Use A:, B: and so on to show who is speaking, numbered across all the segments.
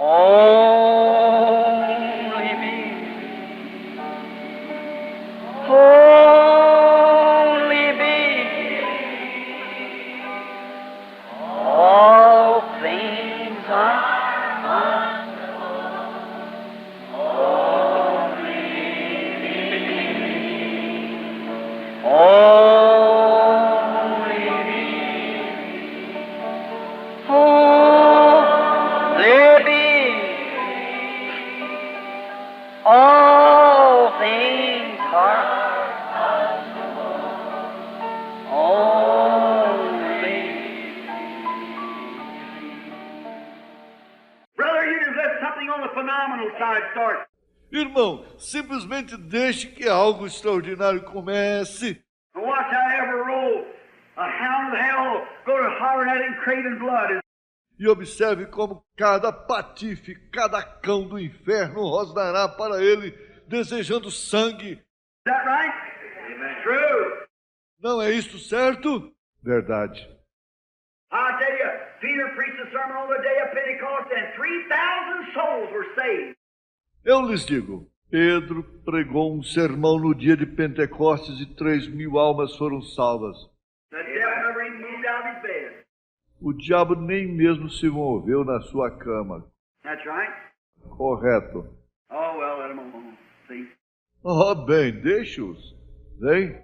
A: Only me. Only me. All things are only me. Only me. All things are only.
B: Brother, you just let something on the phenomenal side start.
C: Irmão, simplesmente deixe que algo extraordinário comece.
B: And watch how every roll, a hound of hell, go to hollering at him, craving blood.
C: E observe como cada patife, cada cão do inferno rosnará para ele, desejando sangue.
B: Is that right? Amen. True.
C: Não é isto certo? Verdade.
B: I tell you, Peter preached a sermon on the day of Pentecost and 3,000 souls were saved.
C: Eu lhes digo, Pedro pregou um sermão no dia de Pentecostes e 3.000 almas foram salvas.
B: The devil never even moved out of his bed.
C: O diabo nem mesmo se moveu na sua cama.
B: That's right.
C: Correto.
B: Oh, well, let him alone. See?
C: Oh, bem, deixe-os. Vem.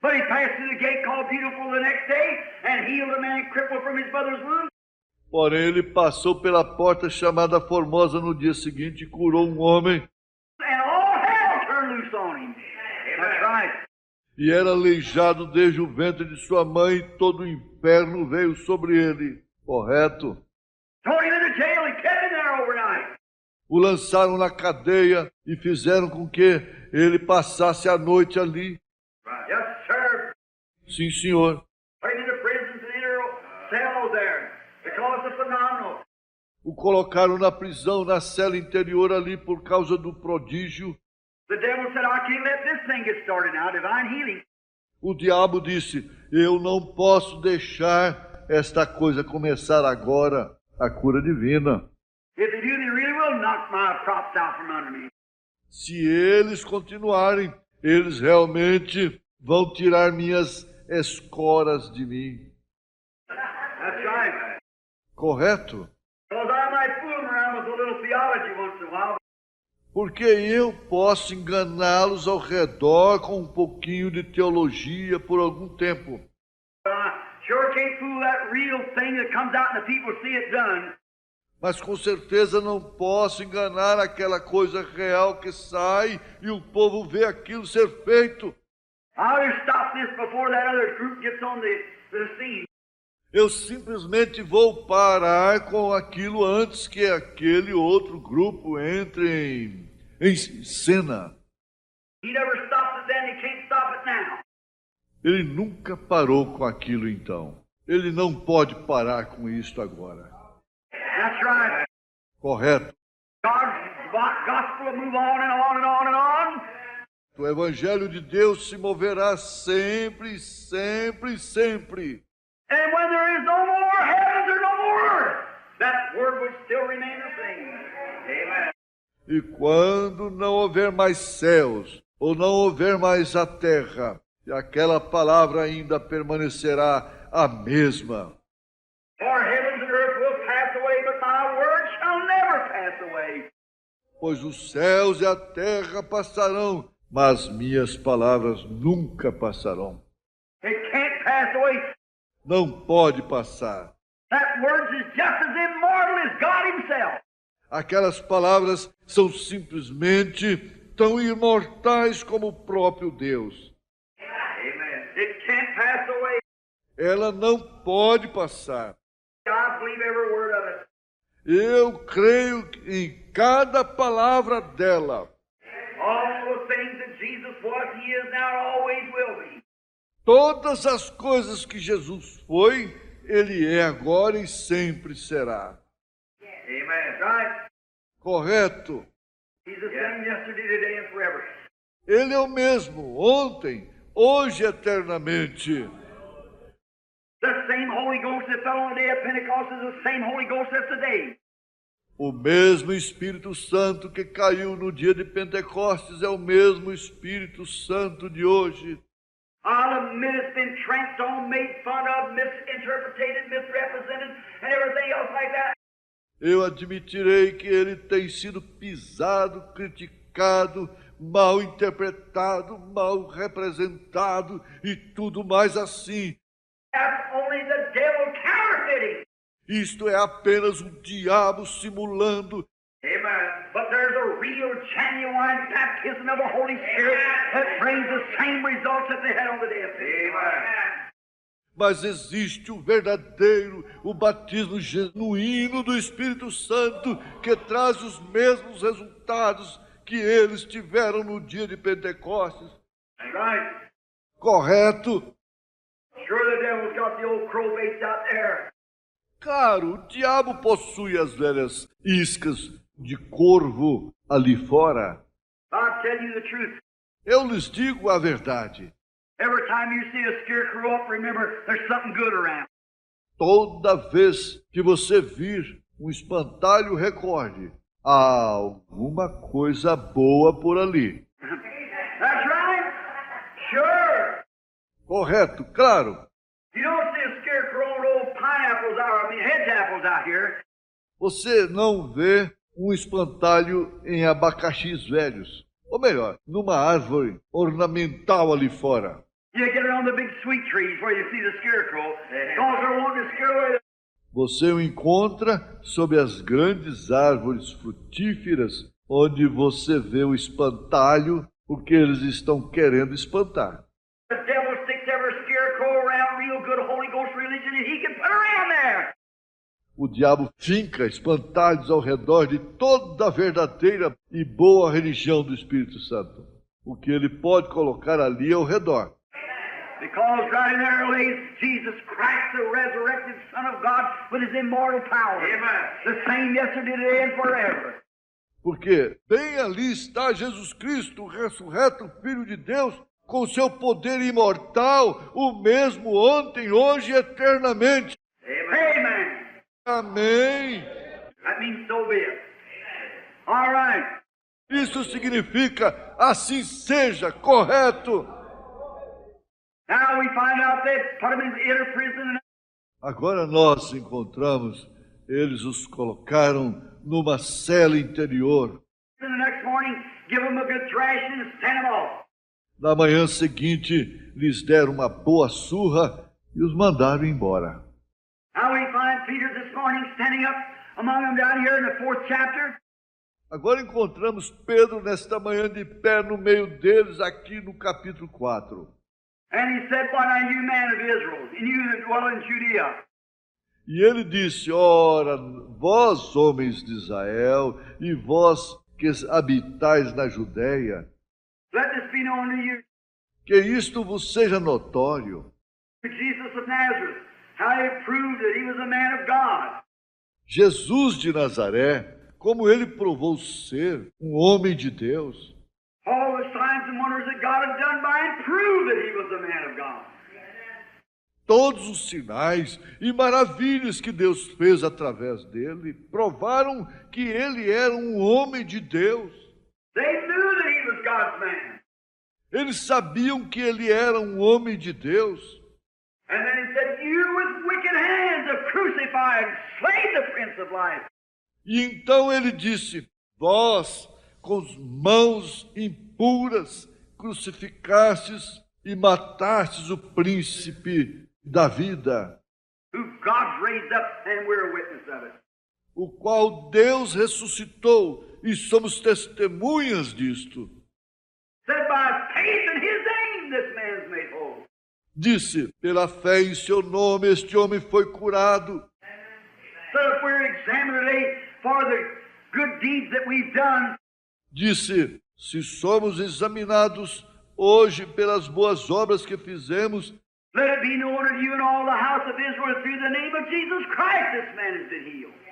B: But he passed through the gate called Beautiful the next day and healed a man crippled from his mother's womb.
C: Porém, ele passou pela porta chamada Formosa no dia seguinte e curou um homem.
B: And all hell turned loose on him. That's right.
C: E era aleijado desde o ventre de sua mãe e todo o inferno veio sobre ele. Correto.
B: Thrown him into jail and kept him there overnight.
C: O lançaram na cadeia e fizeram com que ele passasse a noite ali.
B: Right. Yes, sir.
C: Sim, senhor.
B: Put him into prisons and inner cells there because of phenomenal.
C: O colocaram na prisão, na cela interior ali por causa do prodígio.
B: The devil said, I can't let this thing get started now, divine healing.
C: O diabo disse, eu não posso deixar esta coisa começar agora, a cura divina.
B: If they do, they really will knock my props out from under me.
C: Se eles continuarem, eles realmente vão tirar minhas escoras de mim.
B: That's right.
C: Correto?
B: Because I might fool them around with a little theology once in a while.
C: Porque eu posso enganá-los ao redor com um pouquinho de teologia por algum tempo.
B: But I sure can't fool that real thing that comes out and the people see it done.
C: Mas com certeza não posso enganar aquela coisa real que sai e o povo vê aquilo ser feito.
B: I'll just stop this before that other group gets on the scene.
C: Eu simplesmente vou parar com aquilo antes que aquele outro grupo entre em cena.
B: He never stopped it then, he can't stop it now.
C: Ele nunca parou com aquilo então. Ele não pode parar com isto agora.
B: That's right.
C: Correto.
B: God's gospel will move on and on and on and on.
C: O Evangelho de Deus se moverá sempre, sempre, sempre.
B: And when there is no more heavens or no more earth, that word would still remain the same. Amen.
C: E quando não houver mais céus, ou não houver mais a terra, aquela palavra ainda permanecerá a mesma.
B: For heavens and earth will pass away, but my word shall never pass away.
C: Pois os céus e a terra passarão, mas minhas palavras nunca passarão.
B: It can't pass away.
C: Não pode passar.
B: That word is just as immortal as God himself.
C: Aquelas palavras são simplesmente tão imortais como o próprio Deus.
B: Amen. It can't pass away.
C: Ela não pode passar.
B: I believe every word of it.
C: Eu creio em cada palavra dela.
B: All the things that Jesus was, he is now, always will be.
C: Todas as coisas que Jesus foi, ele é agora e sempre será.
B: Amen. Right?
C: Correto?
B: He's the same yesterday, today, and forever.
C: Ele é o mesmo, ontem, hoje e eternamente.
B: The same Holy Ghost that fell on the day of Pentecost is the same Holy Ghost as today.
C: O mesmo Espírito Santo que caiu no dia de Pentecostes é o mesmo Espírito Santo de hoje.
B: I'll admit it's been tramped on, made fun of, misinterpreted, misrepresented, and everything else like that.
C: Eu admitirei que ele tem sido pisado, criticado, mal interpretado, mal representado e tudo mais assim.
B: That's only the devil counterfeiting.
C: Isto é apenas o diabo simulando.
B: Amen. But there's a real, genuine baptism of the Holy Spirit that brings the same results that they had on the day of Pentecost. Amen.
C: Mas existe o verdadeiro, o batismo genuíno do Espírito Santo que traz os mesmos resultados que eles tiveram no dia de Pentecostes.
B: Right.
C: Correto?
B: Sure, the devil's got the old crow baits out there.
C: Claro, o diabo possui as velhas iscas de corvo ali fora.
B: I'll tell you the truth.
C: Eu lhes digo a verdade.
B: Every time you see a scarecrow up, remember there's something good around.
C: Toda vez que você vir um espantalho, recorde, há alguma coisa boa por ali.
B: That's right. Sure.
C: Correto, claro.
B: You don't see a scarecrow on old pineapples hedge apples out here.
C: Você não vê um espantalho em abacaxis velhos. Ou melhor, numa árvore ornamental ali fora.
B: You get it on the big sweet trees where you see the scarecrow. Because they're wanting to scare away.
C: Você o encontra sob as grandes árvores frutíferas, onde você vê o espantalho, porque eles estão querendo espantar.
B: The devil sticks every scarecrow around real good Holy Ghost religion and he can put around there.
C: O diabo finca espantalhos ao redor de toda a verdadeira e boa religião do Espírito Santo. O que ele pode colocar ali ao redor.
B: Because right in there lays Jesus Christ, the resurrected Son of God, with his immortal power. Amen. The same yesterday, today, and forever.
C: Porque bem ali está Jesus Cristo, o ressurreto Filho de Deus, com seu poder imortal, o mesmo ontem, hoje e eternamente.
B: Amen.
C: Amém.
B: That means so be it. All right.
C: Isso significa assim seja, correto.
B: Now we find out they put him in the inner prison.
C: Agora nós encontramos, eles os colocaram numa cela interior.
B: The next morning, give him a good thrashing and send him off.
C: Na manhã seguinte, lhes deram uma boa surra e os mandaram embora.
B: Now we find Peter this morning standing up among them down here in the 4th chapter.
C: Agora encontramos Pedro nesta manhã de pé no meio deles, aqui no capítulo 4.
B: And he said, "What are you, man of Israel, and you that dwell in Judea?"
C: E ele disse, ora, vós, homens de Israel, e vós que habitais na Judéia,
B: Let this be known to you,
C: que isto vos seja notório.
B: Jesus of Nazareth, how he proved that he was a man of God.
C: Jesus de Nazaré, como ele provou ser um homem de Deus.
B: All the signs and wonders that God had done by him proved that he was a man of God.
C: Todos os sinais e maravilhas que Deus fez através dele provaram que ele era um homem de Deus.
B: They knew that he was God's man.
C: Eles sabiam que ele era um homem de Deus.
B: And then he said, "You with wicked hands have crucified and slain the Prince of Life."
C: E então ele disse, vós, com as mãos impuras, crucificastes e matastes o príncipe da vida,
B: Who God raised up, and we're a witness of it.
C: o qual Deus ressuscitou, e somos testemunhas disto.
B: Said by faith in his name, this man's made whole.
C: Disse, pela fé em seu nome, este homem foi curado.
B: So if we're examined today for the good deeds that we've done,
C: Disse, se somos examinados hoje pelas boas obras que fizemos,
B: let it be known unto you and all the house of Israel through the name of Jesus Christ this man has been healed.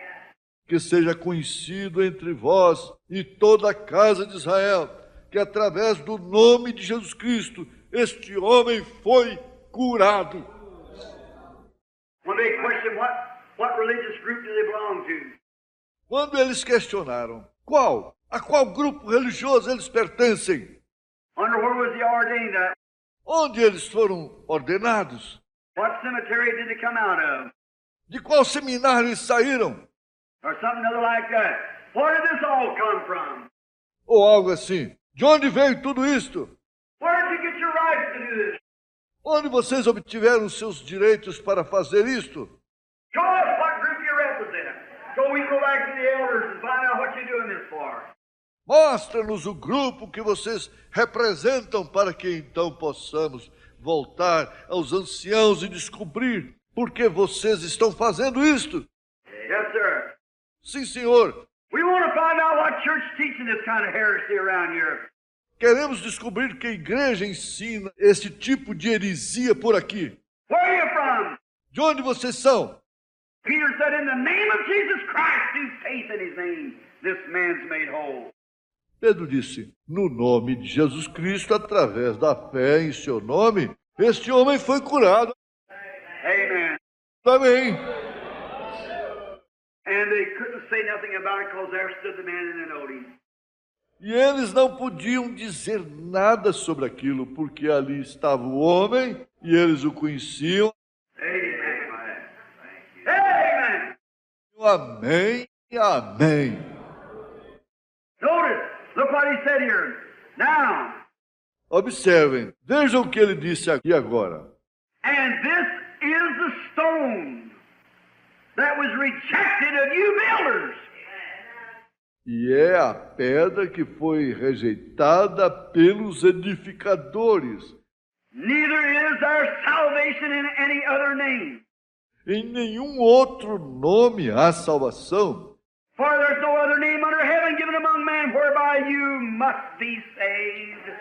C: que seja conhecido entre vós e toda a casa de Israel, que através do nome de Jesus Cristo, este homem foi curado.
B: When they question what religious group do they belong to?
C: Quando eles questionaram a qual grupo religioso eles pertencem,
B: Wonder where was he ordained at?
C: onde eles foram ordenados,
B: What cemetery did they come out of?
C: de qual seminário eles saíram,
B: Or something other like that. Where did this all come from?
C: ou algo assim. De onde veio tudo isto?
B: Where did you get your rights to do this?
C: Onde vocês obtiveram seus direitos para fazer isto?
B: Show us what group you represent, so we can go back to the elders and find out what you're doing this for.
C: Mostra-nos o grupo que vocês representam para que então possamos voltar aos anciãos e descobrir por que vocês estão fazendo isto.
B: Yes, sir.
C: Sim, senhor.
B: We want to find out what church teaching this kind of heresy around here.
C: Queremos descobrir que a igreja ensina esse tipo de heresia por aqui.
B: Where are you from?
C: De onde vocês são?
B: Peter said, in the name of Jesus Christ, through faith in his name, this man's made whole.
C: Pedro disse, no nome de Jesus Cristo, através da fé em seu nome, este homem foi curado.
B: Amen.
C: Amém.
B: And they couldn't say nothing about it because there stood the man in the notice.
C: E eles não podiam dizer nada sobre aquilo, porque ali estava o homem e eles o conheciam.
B: Amen. Amen.
C: Amém e amém.
B: Notice, look what he said here. Now,
C: Observem, vejam o que ele disse aqui agora.
B: and this is the stone that was rejected of you builders.
C: E é a pedra que foi rejeitada pelos edificadores.
B: Neither is there salvation in any other name.
C: Em nenhum outro nome há salvação,
B: For there's no other name under heaven given among men whereby you must be saved.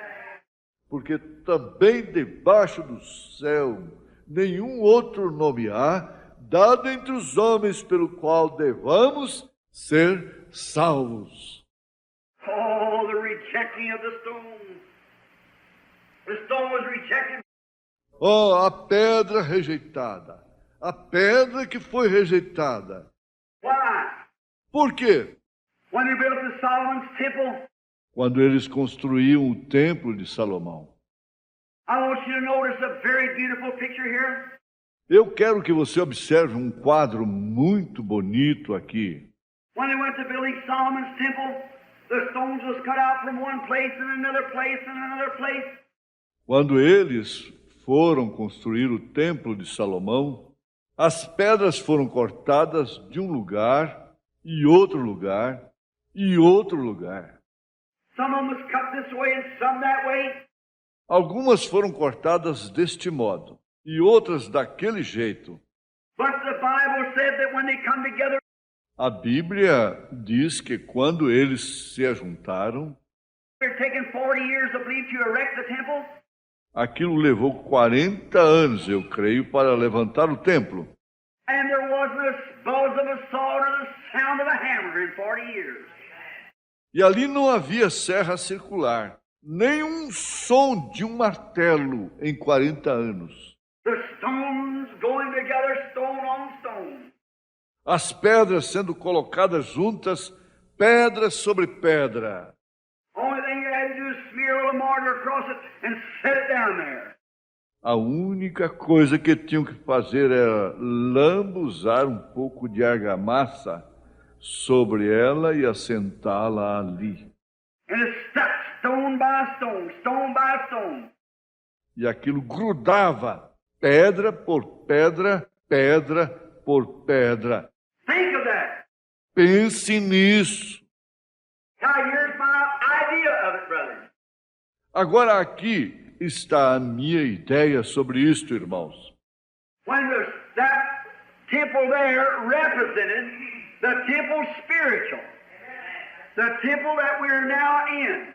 C: porque também debaixo do céu nenhum outro nome há, dado entre os homens pelo qual devamos ser salvos.
B: Oh, the rejecting of the stone. The stone was rejected.
C: Oh, a pedra rejeitada, a pedra que foi rejeitada.
B: Why?
C: Por quê?
B: When they built the Solomon's temple,
C: Quando eles construíam o templo de Salomão.
B: I want you to notice a very beautiful picture here.
C: Eu quero que você observe um quadro muito bonito aqui.
B: When they went to building Solomon's temple, the stones was cut out from one place and another place and another place.
C: Quando eles foram construir o templo de Salomão, as pedras foram cortadas de um lugar e outro lugar e outro lugar.
B: Some of them was cut this way and some that way.
C: Algumas foram cortadas deste modo e outras daquele jeito.
B: But the Bible said that when they come together,
C: A Bíblia diz que quando eles se ajuntaram,
B: they're taking 40 years, I believe, to erect the temple.
C: aquilo levou 40 anos, eu creio, para levantar o templo.
B: And there wasn't a buzz of a saw or the sound of a hammer in 40 years.
C: E ali não havia serra circular, nem um som de um martelo em 40 anos.
B: The stones going together, stone on stone.
C: As pedras sendo colocadas juntas, pedra sobre pedra.
B: Only thing you had to do is smear a little mortar across it and set it down there.
C: A única coisa que tinham que fazer era lambuzar um pouco de argamassa sobre ela e assentá-la ali.
B: And it stuck stone by stone, stone by stone.
C: E aquilo grudava, pedra por pedra, pedra por pedra.
B: Think of that.
C: Pense nisso.
B: Now here's my idea of it, brother.
C: Agora aqui está a minha ideia sobre isto, irmãos.
B: When that temple there represented the temple spiritual, the temple that we're now in.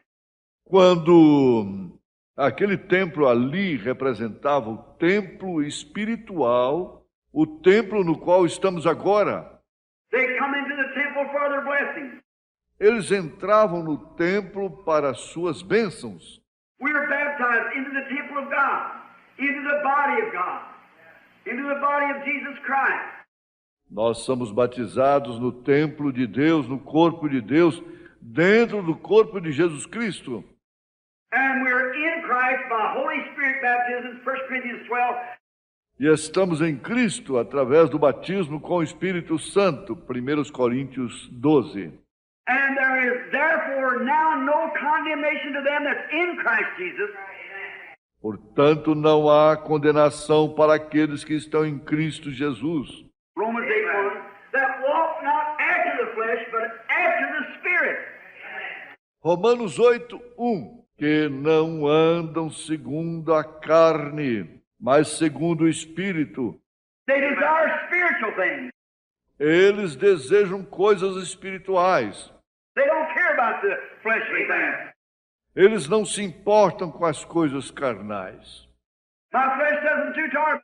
C: Quando aquele templo ali representava o templo espiritual, o templo no qual estamos agora.
B: They come into the temple for their blessings.
C: Eles entravam no templo para as suas bênçãos.
B: We are baptized into the temple of God, into the body of God, into the body of Jesus Christ.
C: Nós somos batizados no templo de Deus, no corpo de Deus, dentro do corpo de Jesus Cristo.
B: And we're in Christ by Holy Spirit baptism, 1 Corinthians 12.
C: E estamos em Cristo através do batismo com o Espírito Santo, 1 Coríntios 12.
B: And there is therefore now no condemnation to them that's in Christ Jesus.
C: Portanto, não há condenação para aqueles que estão em Cristo Jesus.
B: Romans 8:1, that walk not after the flesh, but after the Spirit.
C: Romanos 8:1, que não andam segundo a carne, mas segundo o Espírito.
B: They desire spiritual things.
C: Eles desejam coisas espirituais.
B: They don't care about the fleshly things.
C: Eles não se importam com as coisas carnais.
B: My flesh says I'm too tired.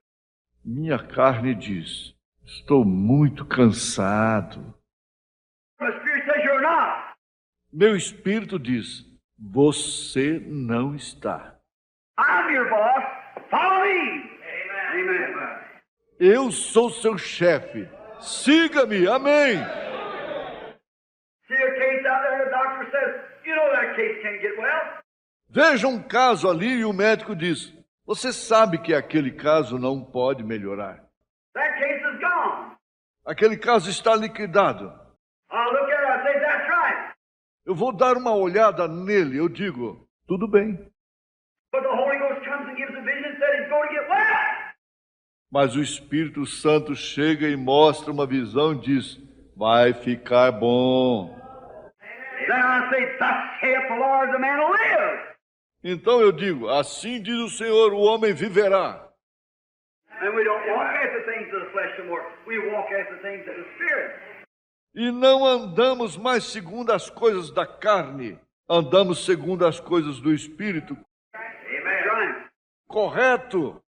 C: Minha carne diz, estou muito cansado.
B: The Spirit says you're not.
C: Meu espírito diz, você não está.
B: I'm your boss. Follow me. Amen.
C: Eu sou seu chefe. Siga-me. Amém.
B: See a case out there, the doctor says, you know that case can't get well.
C: Veja um caso ali e o médico diz, você sabe que aquele caso não pode melhorar.
B: That case is gone.
C: Aquele caso está liquidado.
B: I'll look at it, I say, that's right.
C: Eu vou dar uma olhada nele, eu digo, tudo bem.
B: But the Holy Ghost comes and gives a vision and says it's going to get well.
C: Mas o Espírito Santo chega e mostra uma visão e diz, vai ficar bom.
B: Then I say, thus saith the Lord, the man will live.
C: Então eu digo, assim diz o Senhor, o homem viverá.
B: And we don't walk after things of the flesh anymore. We walk after things of the Spirit.
C: E não andamos mais segundo as coisas da carne, andamos segundo as coisas do Espírito.
B: Amen. Right.
C: Correto.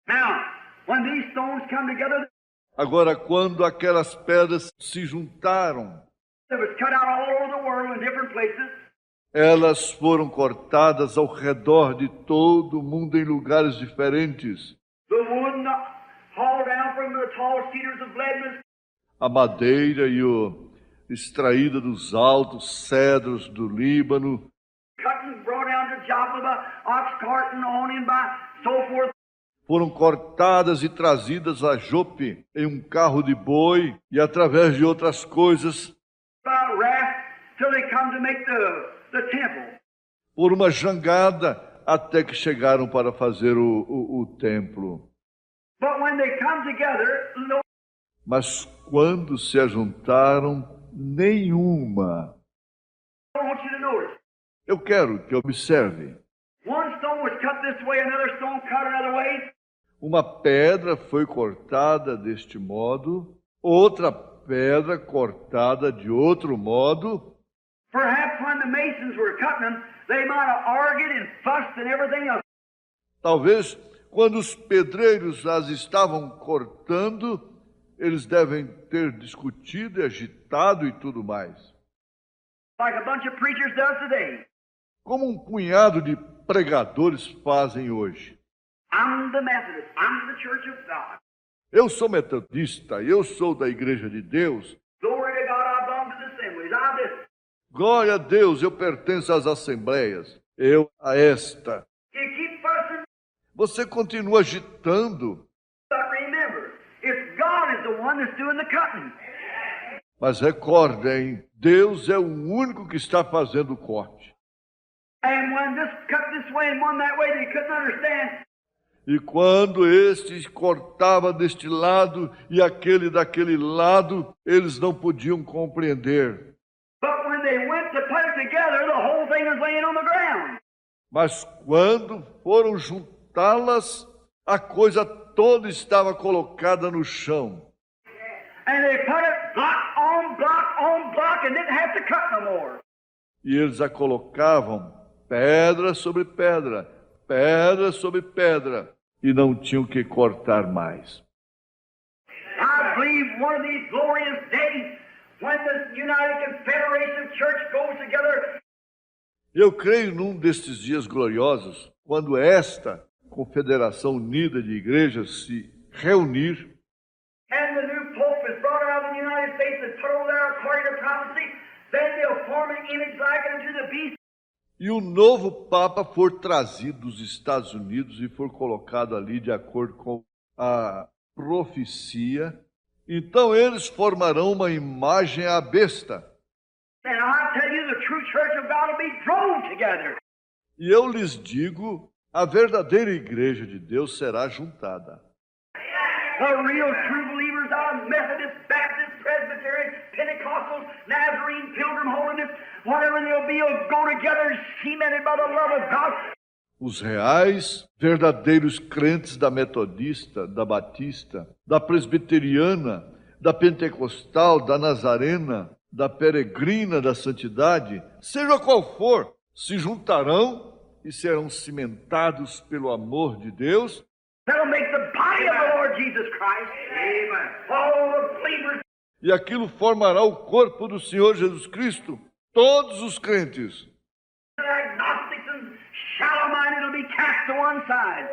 B: Now, when these stones come together,
C: Agora, quando aquelas pedras se juntaram,
B: it was cut out all over the world in different places.
C: elas foram cortadas ao redor de todo o mundo em lugares diferentes.
B: The wood hauled down from the tall cedars of Lebanon.
C: A madeira e o extraída dos altos cedros do Líbano,
B: Cut and brought down to Joppa by ox cart and on in by so forth.
C: foram cortadas e trazidas a Jope em um carro de boi e através de outras coisas
B: By raft till they come to make the temple.
C: por uma jangada até que chegaram para fazer o templo.
B: But when they come together, no,
C: Mas quando se ajuntaram, nenhuma.
B: I want you to notice.
C: Eu quero que observe.
B: One stone was cut this way, another stone cut another way.
C: Uma pedra foi cortada deste modo, outra pedra cortada de outro modo.
B: Perhaps when the masons were cutting them, they might have argued and fussed and everything else.
C: Talvez, quando os pedreiros as estavam cortando, eles devem ter discutido e agitado e tudo mais.
B: Like a bunch of preachers does today.
C: Como um punhado de pregadores fazem hoje.
B: I'm the Methodist. I'm the Church of God.
C: Eu sou metodista, eu sou da Igreja de Deus.
B: Glory to God, I belong to the assemblies. I'm this.
C: Glória a Deus, eu pertenço às assembleias. Eu a esta.
B: You keep fussing,
C: Você continua agitando,
B: but remember, it's God is the one that's doing the cutting.
C: mas recordem, Deus é o único que está fazendo o corte.
B: And when this cut this way and one that way, they couldn't understand.
C: E quando este cortava deste lado e aquele daquele lado, eles não podiam compreender.
B: But when they went to put it together, the whole thing was laying on the ground.
C: Mas quando foram juntá-las, a coisa toda estava colocada no chão.
B: And they put it block on block on block and didn't have to cut no more.
C: E eles a colocavam pedra sobre pedra, pedra sobre pedra, e não tinham que cortar mais.
B: I believe one of these glorious days when the United Confederation of Church goes together.
C: Eu creio num destes dias gloriosos, quando esta Confederação Unida de Igrejas se reunir,
B: And the new Pope is brought shall form an image like unto the beast.
C: E o novo Papa for trazido dos Estados Unidos e for colocado ali de acordo com a profecia, então eles formarão uma imagem à besta.
B: And I tell you, the true church of God will be drawn together.
C: E eu lhes digo, a verdadeira igreja de Deus será juntada.
B: The real true believers are Methodist, Baptist, Presbyterian, Pentecostal, Nazarene, Pilgrim Holiness, whatever they'll be, will go together cemented by the love of God.
C: Os reais, verdadeiros crentes da Metodista, da Batista, da Presbiteriana, da Pentecostal, da Nazarena, da Peregrina da Santidade, seja qual for, se juntarão e serão cimentados pelo amor de Deus.
B: That'll make the body of the Lord Jesus Christ. Amen. All the believers.
C: E aquilo formará o corpo do Senhor Jesus Cristo, todos os crentes.
B: The agnostics and shallow-minded will be cast to one side.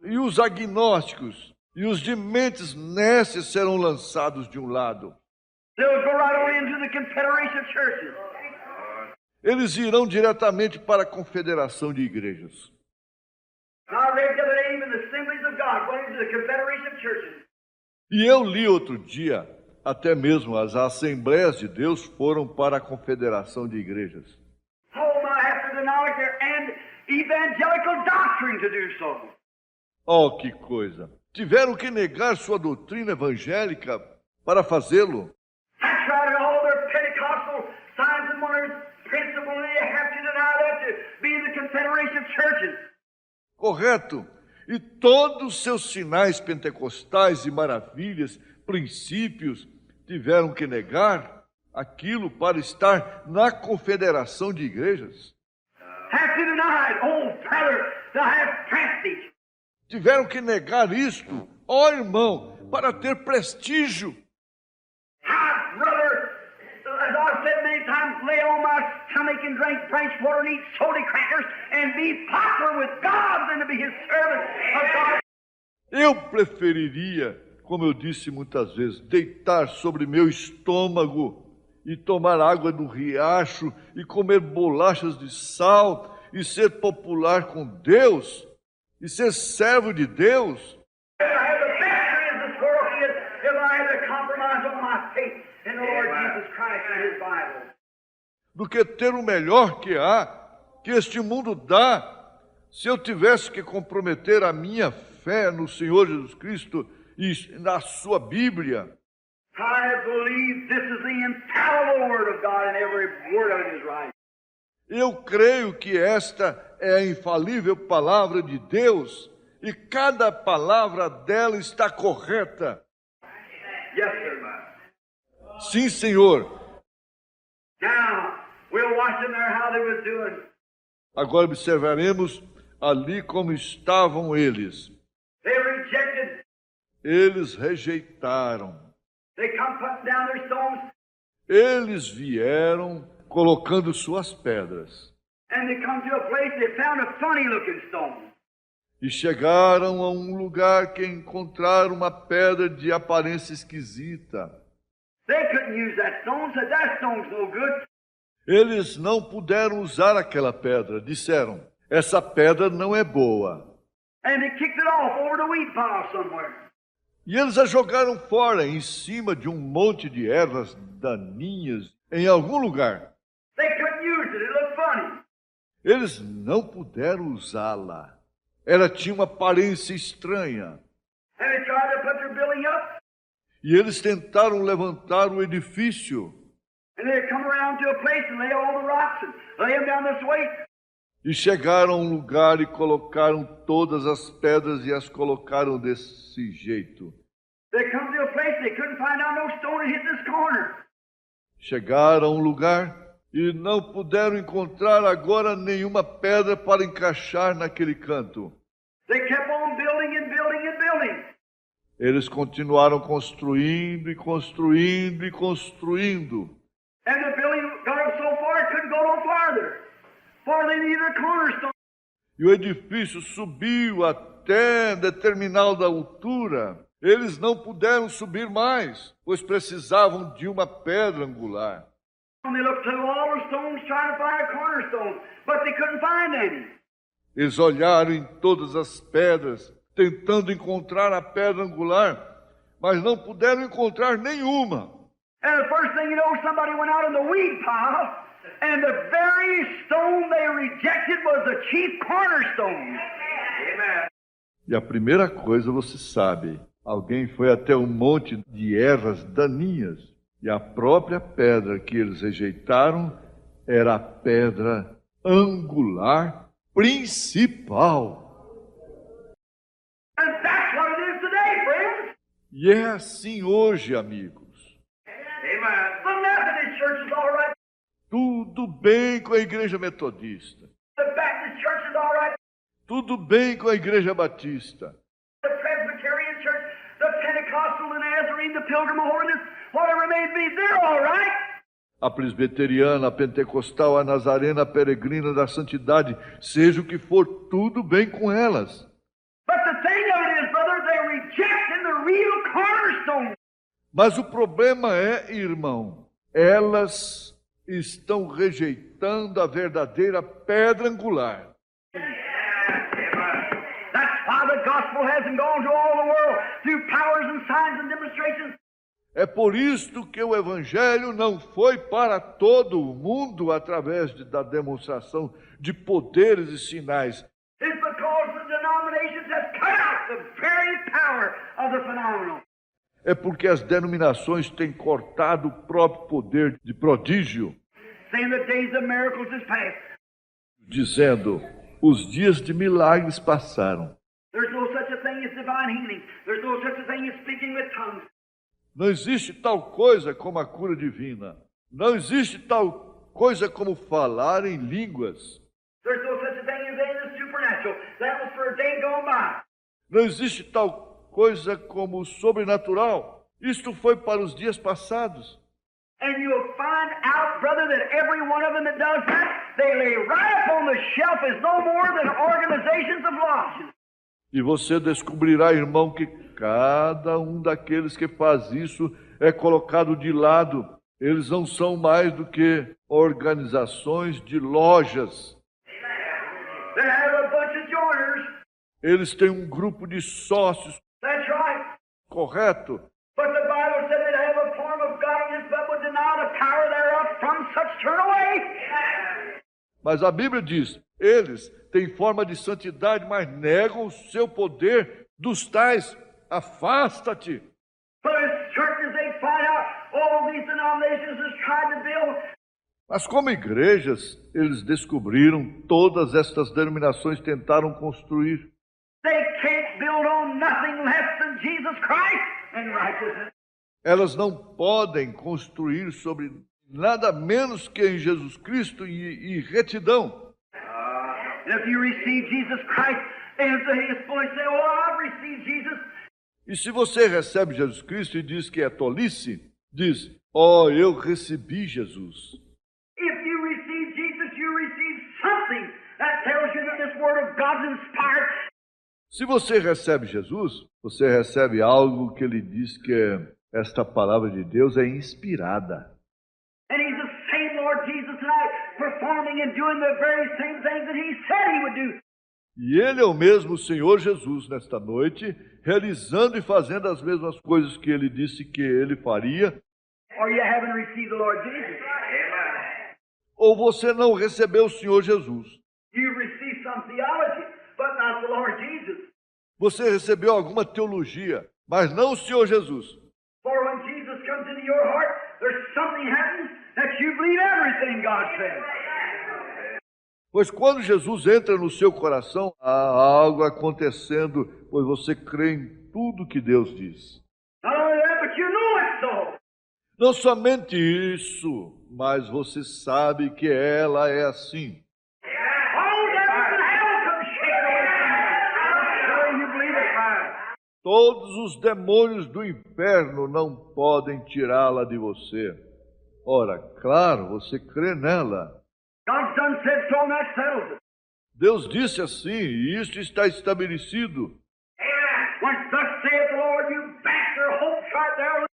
C: E os agnósticos e os de mentes nécias serão lançados de um lado.
B: They'll go right on into the Confederation of Churches.
C: Eles irão diretamente para a confederação de igrejas.
B: I read the other day, even the Assemblies of God went into the Confederation of Churches.
C: E eu li outro dia, até mesmo as Assembleias de Deus foram para a confederação de igrejas.
B: Oh, my, after denial and evangelical doctrine to do so.
C: Oh, que coisa! Tiveram que negar sua doutrina evangélica para fazê-lo.
B: That's right, and all their Pentecostal signs and wonders, principle, they have to deny that to be in the Confederation of Churches.
C: Correto? E todos os seus sinais pentecostais e maravilhas, princípios, tiveram que negar aquilo para estar na confederação de igrejas.
B: Have to deny it, oh brother, to have prestige.
C: Tiveram que negar isto, ó irmão, para ter prestígio.
B: I'd rather, as I've said many times, lay on my stomach and drink branch water and eat soda crackers and be popular with God than to be His servant of God.
C: Eu preferiria, como eu disse muitas vezes, deitar sobre meu estômago e tomar água do riacho e comer bolachas de sal e ser popular com Deus e ser servo de Deus.
B: If I had the best friends this world did, if I had to compromise on my faith in the Lord Jesus Christ and His Bible.
C: Do que ter o melhor que há, que este mundo dá, se eu tivesse que comprometer a minha fé no Senhor Jesus Cristo e na sua Bíblia.
B: I believe this is the infallible Word of God and every word of it is right.
C: Eu creio que esta é a infalível palavra de Deus e cada palavra dela está correta.
B: Yes, sir.
C: Sim, Senhor.
B: Now, we'll watch them there how they was doing.
C: Agora observaremos ali como estavam eles.
B: They rejected.
C: Eles rejeitaram.
B: They come putting down their stones.
C: Eles vieram colocando suas pedras.
B: And they come to a place, they found a funny-looking stone.
C: E chegaram a um lugar que encontraram uma pedra de aparência esquisita.
B: They couldn't use that stone, said that stone's no good.
C: Eles não puderam usar aquela pedra. Disseram, essa pedra não é boa.
B: And they kicked it off over the wheat pile somewhere.
C: E eles a jogaram fora, em cima de um monte de ervas daninhas, em algum lugar.
B: They couldn't use it, it looked funny.
C: Eles não puderam usá-la. Ela tinha uma aparência estranha.
B: And they tried to put their building up.
C: E eles tentaram levantar o edifício.
B: And they come around to a place and lay all the rocks and lay them down this way.
C: E chegaram a um lugar e colocaram todas as pedras e as colocaram desse jeito.
B: They come to a place they couldn't find out no stone to hit this corner.
C: Chegaram a um lugar e não puderam encontrar agora nenhuma pedra para encaixar naquele canto.
B: They kept on building and building and building.
C: Eles continuaram construindo e construindo e construindo.
B: And the building got up so far it couldn't go no farther. For they needed a cornerstone.
C: E o edifício subiu até determinada altura. Eles não puderam subir mais, pois precisavam de uma pedra angular.
B: They looked through all the stones trying to find a cornerstone, but they couldn't find any.
C: Eles olharam em todas as pedras, tentando encontrar a pedra angular, mas não puderam encontrar nenhuma.
B: And the first thing you know, somebody went out in the weed pile, and the very stone they rejected was the chief cornerstone. Amen.
C: E a primeira coisa você sabe, alguém foi até um monte de ervas daninhas, e a própria pedra que eles rejeitaram era a pedra angular principal.
B: And that's what it is today, friends.
C: E é assim hoje, amigos.
B: Amen. The Methodist Church is all right.
C: Tudo bem com a igreja metodista.
B: The Baptist Church is all right.
C: Tudo bem com a igreja batista.
B: The Presbyterian Church, the Pentecostal, the Nazarene, the Pilgrim of Holiness, whatever it may be, they're all right.
C: A presbiteriana, a pentecostal, a nazarena, a peregrina da santidade, seja o que for, tudo bem com elas.
B: But the thing of it is, brother, they're rejecting the real cornerstone.
C: Mas o problema é, irmão, elas estão rejeitando a verdadeira pedra angular.
B: That's why the gospel hasn't gone to all the world through powers and signs and demonstrations.
C: É por isto que o evangelho não foi para todo o mundo através da demonstração de poderes e sinais.
B: It's because the denominations have cut out the very power of the phenomenal.
C: É porque as denominações têm cortado o próprio poder de prodígio,
B: Saying the days of miracles is past.
C: dizendo, os dias de milagres passaram.
B: There's no such a thing as divine healing. There's no such a thing as speaking with tongues.
C: Não existe tal coisa como a cura divina. Não existe tal coisa como falar em línguas.
B: There's no such a thing as anything that's supernatural. That was for a day gone by.
C: Não existe tal coisa como sobrenatural. Isto foi para os dias passados.
B: And you'll find out, brother, that every one of them that does that, they lay right up on the shelf as no more than organizations of lodges.
C: E você descobrirá, irmão, que cada um daqueles que faz isso é colocado de lado. Eles não são mais do que organizações de lojas.
B: They have a bunch of joiners.
C: Eles têm um grupo de sócios,
B: That's right.
C: correto?
B: But the Bible said they'd have a form of godliness, but would deny the power thereof. From such turn away.
C: Mas a Bíblia diz, eles têm forma de santidade, mas negam o seu poder dos tais. Afasta-te.
B: But as certain as they find out, all these denominations has tried to build.
C: Mas como igrejas, eles descobriram, todas estas denominações tentaram construir.
B: They can't build on nothing less than Jesus Christ and righteousness.
C: Elas não podem construir sobre nada menos que em Jesus Cristo e retidão.
B: And if you receive Jesus Christ, and his boy say, "Oh, I've received Jesus,"
C: E se você recebe Jesus Cristo e diz que é tolice, diz, eu recebi Jesus.
B: if you receive Jesus, you receive something that tells you that this Word of God's inspired.
C: Se você recebe Jesus, você recebe algo que ele diz que esta palavra de Deus é inspirada.
B: And he's the same Lord Jesus tonight, performing and doing the very same things that he said he would do.
C: E ele é o mesmo Senhor Jesus nesta noite, realizando e fazendo as mesmas coisas que ele disse que ele faria.
B: Or you haven't received the Lord Jesus. Amen.
C: Ou você não recebeu o Senhor Jesus.
B: You received some theology, but not the Lord Jesus.
C: Você recebeu alguma teologia, mas não o Senhor Jesus.
B: For when Jesus comes into your heart, there's something happens that you believe everything God says.
C: Pois quando Jesus entra no seu coração, há algo acontecendo, pois você crê em tudo que Deus diz.
B: Not only that, but you know it's so.
C: Não somente isso, mas você sabe que ela é assim.
B: All devils in hell come shaking away from you. The way you believe it, man.
C: Todos os demônios do inferno não podem tirá-la de você. Ora, claro, você crê nela.
B: God's done said so, and that settles it.
C: Deus disse assim, e isto está estabelecido.
B: When thus saith the Lord, you bank your hopes right there.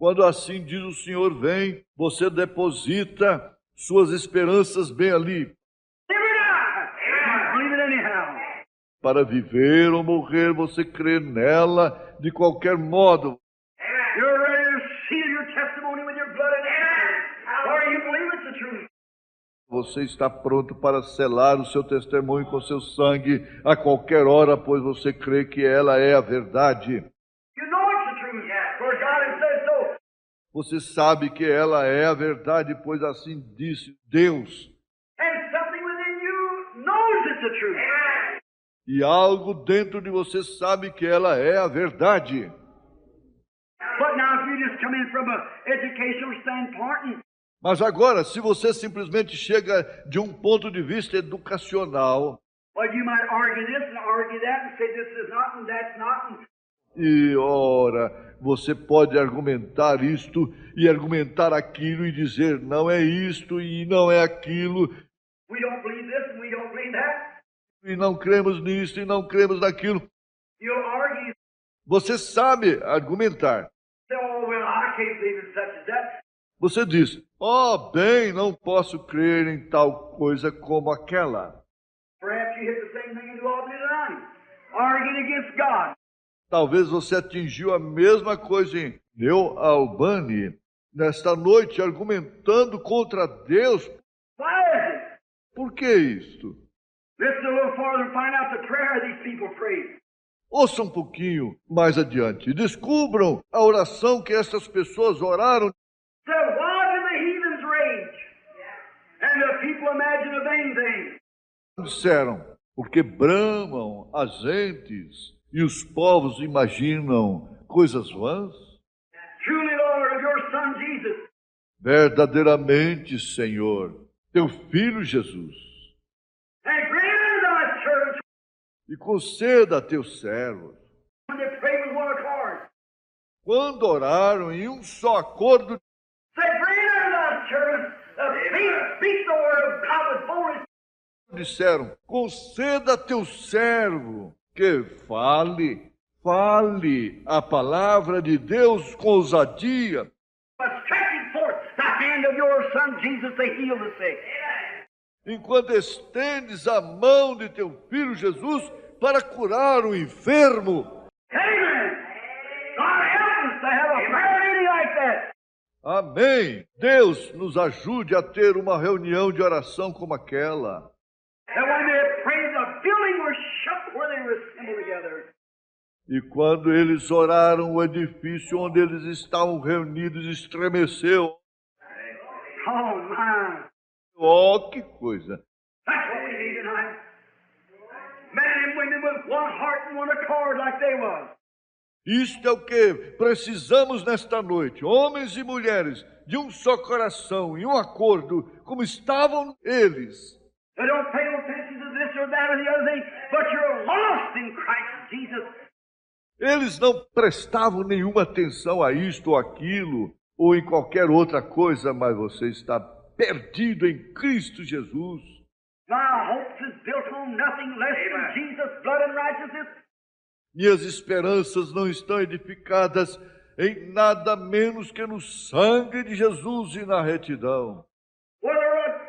C: Quando assim diz o Senhor vem, você deposita suas esperanças bem ali,
B: Live or die. Believe it anyhow.
C: para viver ou morrer, você crê nela de qualquer modo.
B: You're ready to seal your testimony with your blood and or you believe it's the truth.
C: Você está pronto para selar o seu testemunho com seu sangue a qualquer hora, pois você crê que ela é a verdade.
B: You know it's the truth, for God has said so.
C: Você sabe que ela é a verdade, pois assim disse Deus.
B: And something within you knows it's the truth.
C: E algo dentro de você sabe que ela é a verdade.
B: But now if you just come in from an educational standpoint,
C: Mas agora, se você simplesmente chega de um ponto de vista educacional,
B: well, you might argue this and argue that and say this is not and that's not. And
C: e ora, você pode argumentar isto e argumentar aquilo e dizer não é isto e não é aquilo,
B: we don't believe this and we don't believe that.
C: e não cremos nisto e não cremos naquilo.
B: You'll argue,
C: Você sabe argumentar.
B: say, oh, well, I can't believe in such as that.
C: Você diz, bem, não posso crer em tal coisa como aquela.
B: Perhaps you hit the same thing in New Albany tonight, arguing against God.
C: Talvez você atingiu a mesma coisa em New Albany, nesta noite, argumentando contra Deus.
B: Why is it?
C: Por que isto?
B: Listen a little farther and find out the prayer these people prayed.
C: Ouça um pouquinho mais adiante. Descubram a oração que essas pessoas oraram.
B: Said, why do the heathens rage? And the people imagine a vain thing.
C: Disseram, porque bramam as gentes e os povos imaginam coisas vãs.
B: Truly, Lord, your Son Jesus.
C: Verdadeiramente, Senhor, teu Filho Jesus,
B: And grant thy servants
C: e conceda a teus servos,
B: when they pray with one accord.
C: quando oraram em um só acordo,
B: Say, grant thy servants speak the word of God with boldness.
C: disseram, conceda a teu servo que fale a palavra de Deus com ousadia,
B: But stretching forth the hand of your Son Jesus to heal the sick.
C: enquanto estendes a mão de teu Filho Jesus para curar o enfermo.
B: Amen. God help us to have a prayer meeting like that.
C: Amém. Deus nos ajude a ter uma reunião de oração como aquela.
B: And when they prayed, the building was shook where they were assembled together.
C: E quando eles oraram, o edifício onde eles estavam reunidos estremeceu.
B: Oh, my.
C: Que coisa!
B: That's what we need tonight. Men and women with one heart and one accord like they was.
C: Isto é o que precisamos nesta noite, homens e mulheres, de um só coração e um acordo, como estavam eles.
B: They don't pay no attention to this or that or the other thing, but you're lost in Christ Jesus.
C: Eles não prestavam nenhuma atenção a isto ou aquilo, ou em qualquer outra coisa, mas você está perdido em Cristo Jesus.
B: My hopes is built on nothing less than Jesus' blood and righteousness.
C: Minhas esperanças não estão edificadas em nada menos que no sangue de Jesus e na retidão.
B: Whether a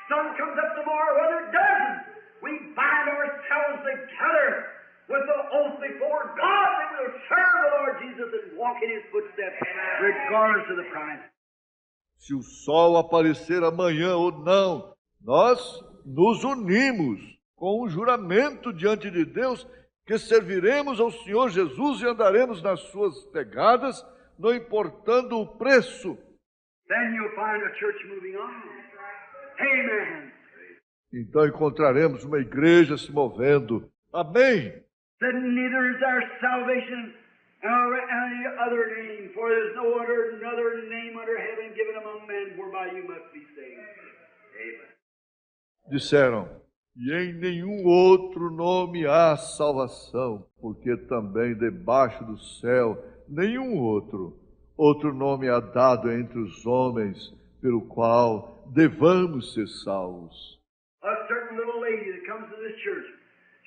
B: sun comes up tomorrow, whether it doesn't, we bind ourselves together with the oath before God that we'll serve the Lord Jesus and walk in His footsteps, regardless of the price.
C: Se o sol aparecer amanhã ou não, nós nos unimos com um juramento diante de Deus que serviremos ao Senhor Jesus e andaremos nas suas pegadas, não importando o preço.
B: Then you'll find a church moving on. Amen.
C: Então encontraremos uma igreja se movendo. Amém.
B: That neither is our salvation nor any other name, for there is no other name under heaven given among men whereby you must be saved. Amen.
C: Disseram, e em nenhum outro nome há salvação, porque também debaixo do céu nenhum outro nome há dado entre os homens, pelo qual devamos ser salvos.
B: A certain little lady that comes to this church,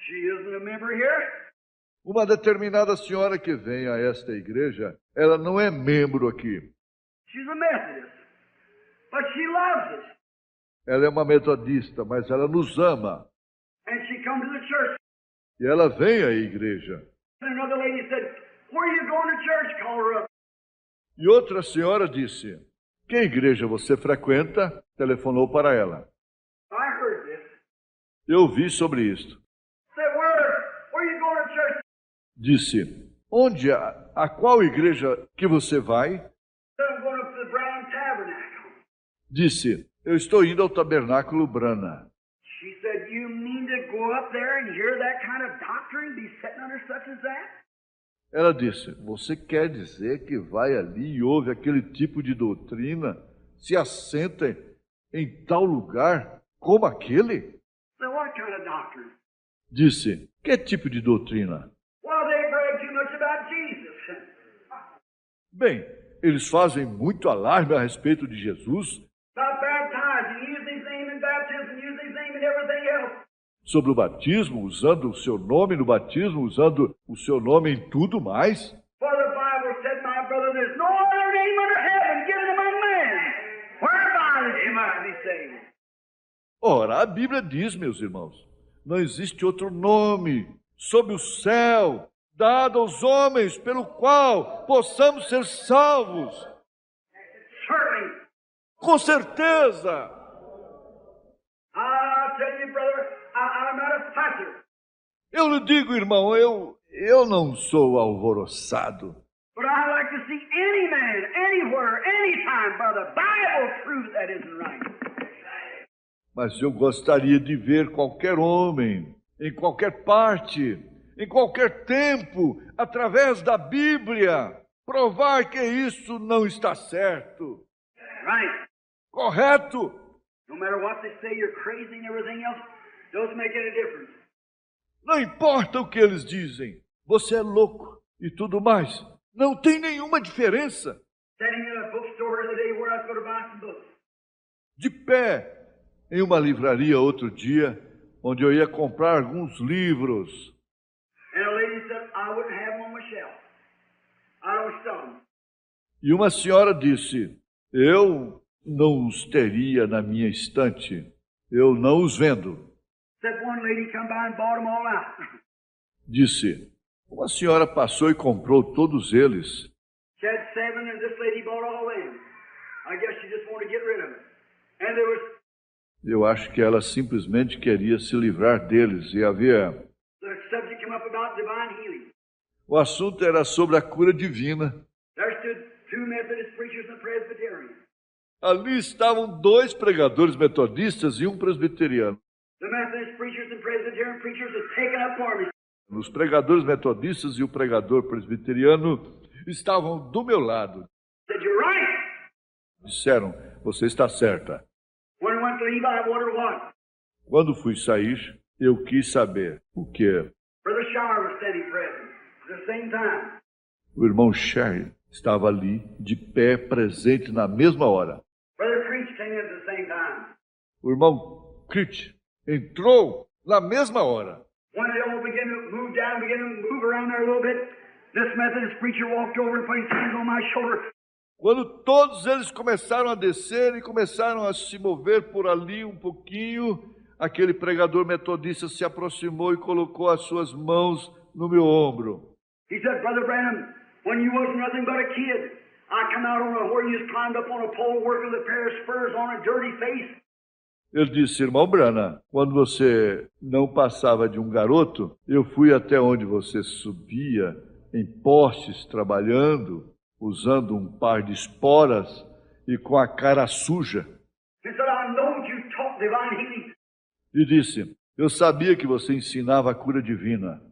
B: she isn't a member here.
C: Uma determinada senhora que vem a esta igreja, ela não é membro aqui.
B: She's a Methodist. But she loves us.
C: Ela é uma metodista, mas ela nos ama.
B: And she come to the church.
C: E ela vem à igreja.
B: And another lady said, where are you going to church? Call her up.
C: E outra senhora disse, que igreja você frequenta? Telefonou para ela.
B: I heard this.
C: Eu vi sobre isto.
B: Said, where are you going to church?
C: Disse, onde, a qual igreja que você vai?
B: Said, I'm going up to the Brown Tabernacle.
C: Disse, eu estou indo ao Tabernáculo Brana.
B: She said, you mean to go up there and hear that kind of doctrine, be sitting under such as that?
C: Ela disse, você quer dizer que vai ali e ouve aquele tipo de doutrina, se assenta em tal lugar como aquele?
B: Said, what kind of doctrine?
C: Disse, que tipo de doutrina?
B: Well, they brag too much about Jesus.
C: Bem, eles fazem muito alarme a respeito de Jesus,
B: About baptizing, using his name in baptism, using his name in everything else.
C: sobre o batismo, usando o seu nome no batismo, usando o seu nome em tudo mais.
B: For the Bible said, my brother, there's no other name under heaven given among men whereby you must be saved.
C: Ora, a Bíblia diz, meus irmãos, não existe outro nome sob o céu dado aos homens pelo qual possamos ser salvos.
B: Certainly.
C: Com certeza.
B: I tell you, brother, I'm not a fighter.
C: Eu lhe digo, irmão, eu não sou alvoroçado.
B: But I like to see any man, anywhere, anytime, by the Bible prove that isn't right.
C: Mas eu gostaria de ver qualquer homem, em qualquer parte, em qualquer tempo, através da Bíblia, provar que isso não está certo.
B: Right.
C: Correto?
B: No matter what they say, you're crazy and everything else, doesn't make any difference.
C: Não importa o que eles dizem, você é louco e tudo mais. Não tem nenhuma diferença.
B: Standing in a bookstore the other day where I was going to buy some books.
C: De pé, em uma livraria outro dia, onde eu ia comprar alguns livros.
B: And a lady said, I wouldn't have them on my shelf. I don't sell them.
C: E uma senhora disse, eu não os teria na minha estante. Eu não os vendo.
B: Said one lady come by and bought them all out.
C: Disse, uma senhora passou e comprou todos eles.
B: She had 7 and this lady bought all them. I guess she just wanted to get rid of it. And there was,
C: Eu acho que ela simplesmente queria se livrar deles. E havia...
B: the subject came up about divine healing.
C: O assunto era sobre a cura divina.
B: There stood 2 Methodist preachers and a Presbyterian.
C: Ali estavam 2 pregadores metodistas e um presbiteriano.
B: The Methodist preachers and Presbyterian preachers had taken up for me.
C: Os pregadores metodistas e o pregador presbiteriano estavam do meu lado.
B: Said, you're right.
C: Disseram, você está certa.
B: When I went to leave, I wondered what.
C: Quando fui sair, eu quis saber o que.
B: Brother Shower was standing present at the same time.
C: O irmão Sherry estava ali, de pé, presente na mesma hora.
B: Brother Creech came in at the same time.
C: O irmão Critch entrou na mesma hora.
B: When they all began to move down, began to move around there a little bit, this Methodist preacher walked over and put his hands on my shoulder.
C: Quando todos eles começaram a descer e começaram a se mover por ali um pouquinho, aquele pregador metodista se aproximou e colocou as suas mãos no meu ombro.
B: He said, Brother Branham, when you wasn't nothing but a kid, I come out on a where you climbed up on a pole working with a pair of spurs on a dirty face.
C: Ele disse, irmão Branham, quando você não passava de um garoto, eu fui até onde você subia, em postes, trabalhando, usando um par de esporas e com a cara suja.
B: He said, I know you taught divine healing.
C: E disse, eu sabia que você ensinava a cura divina.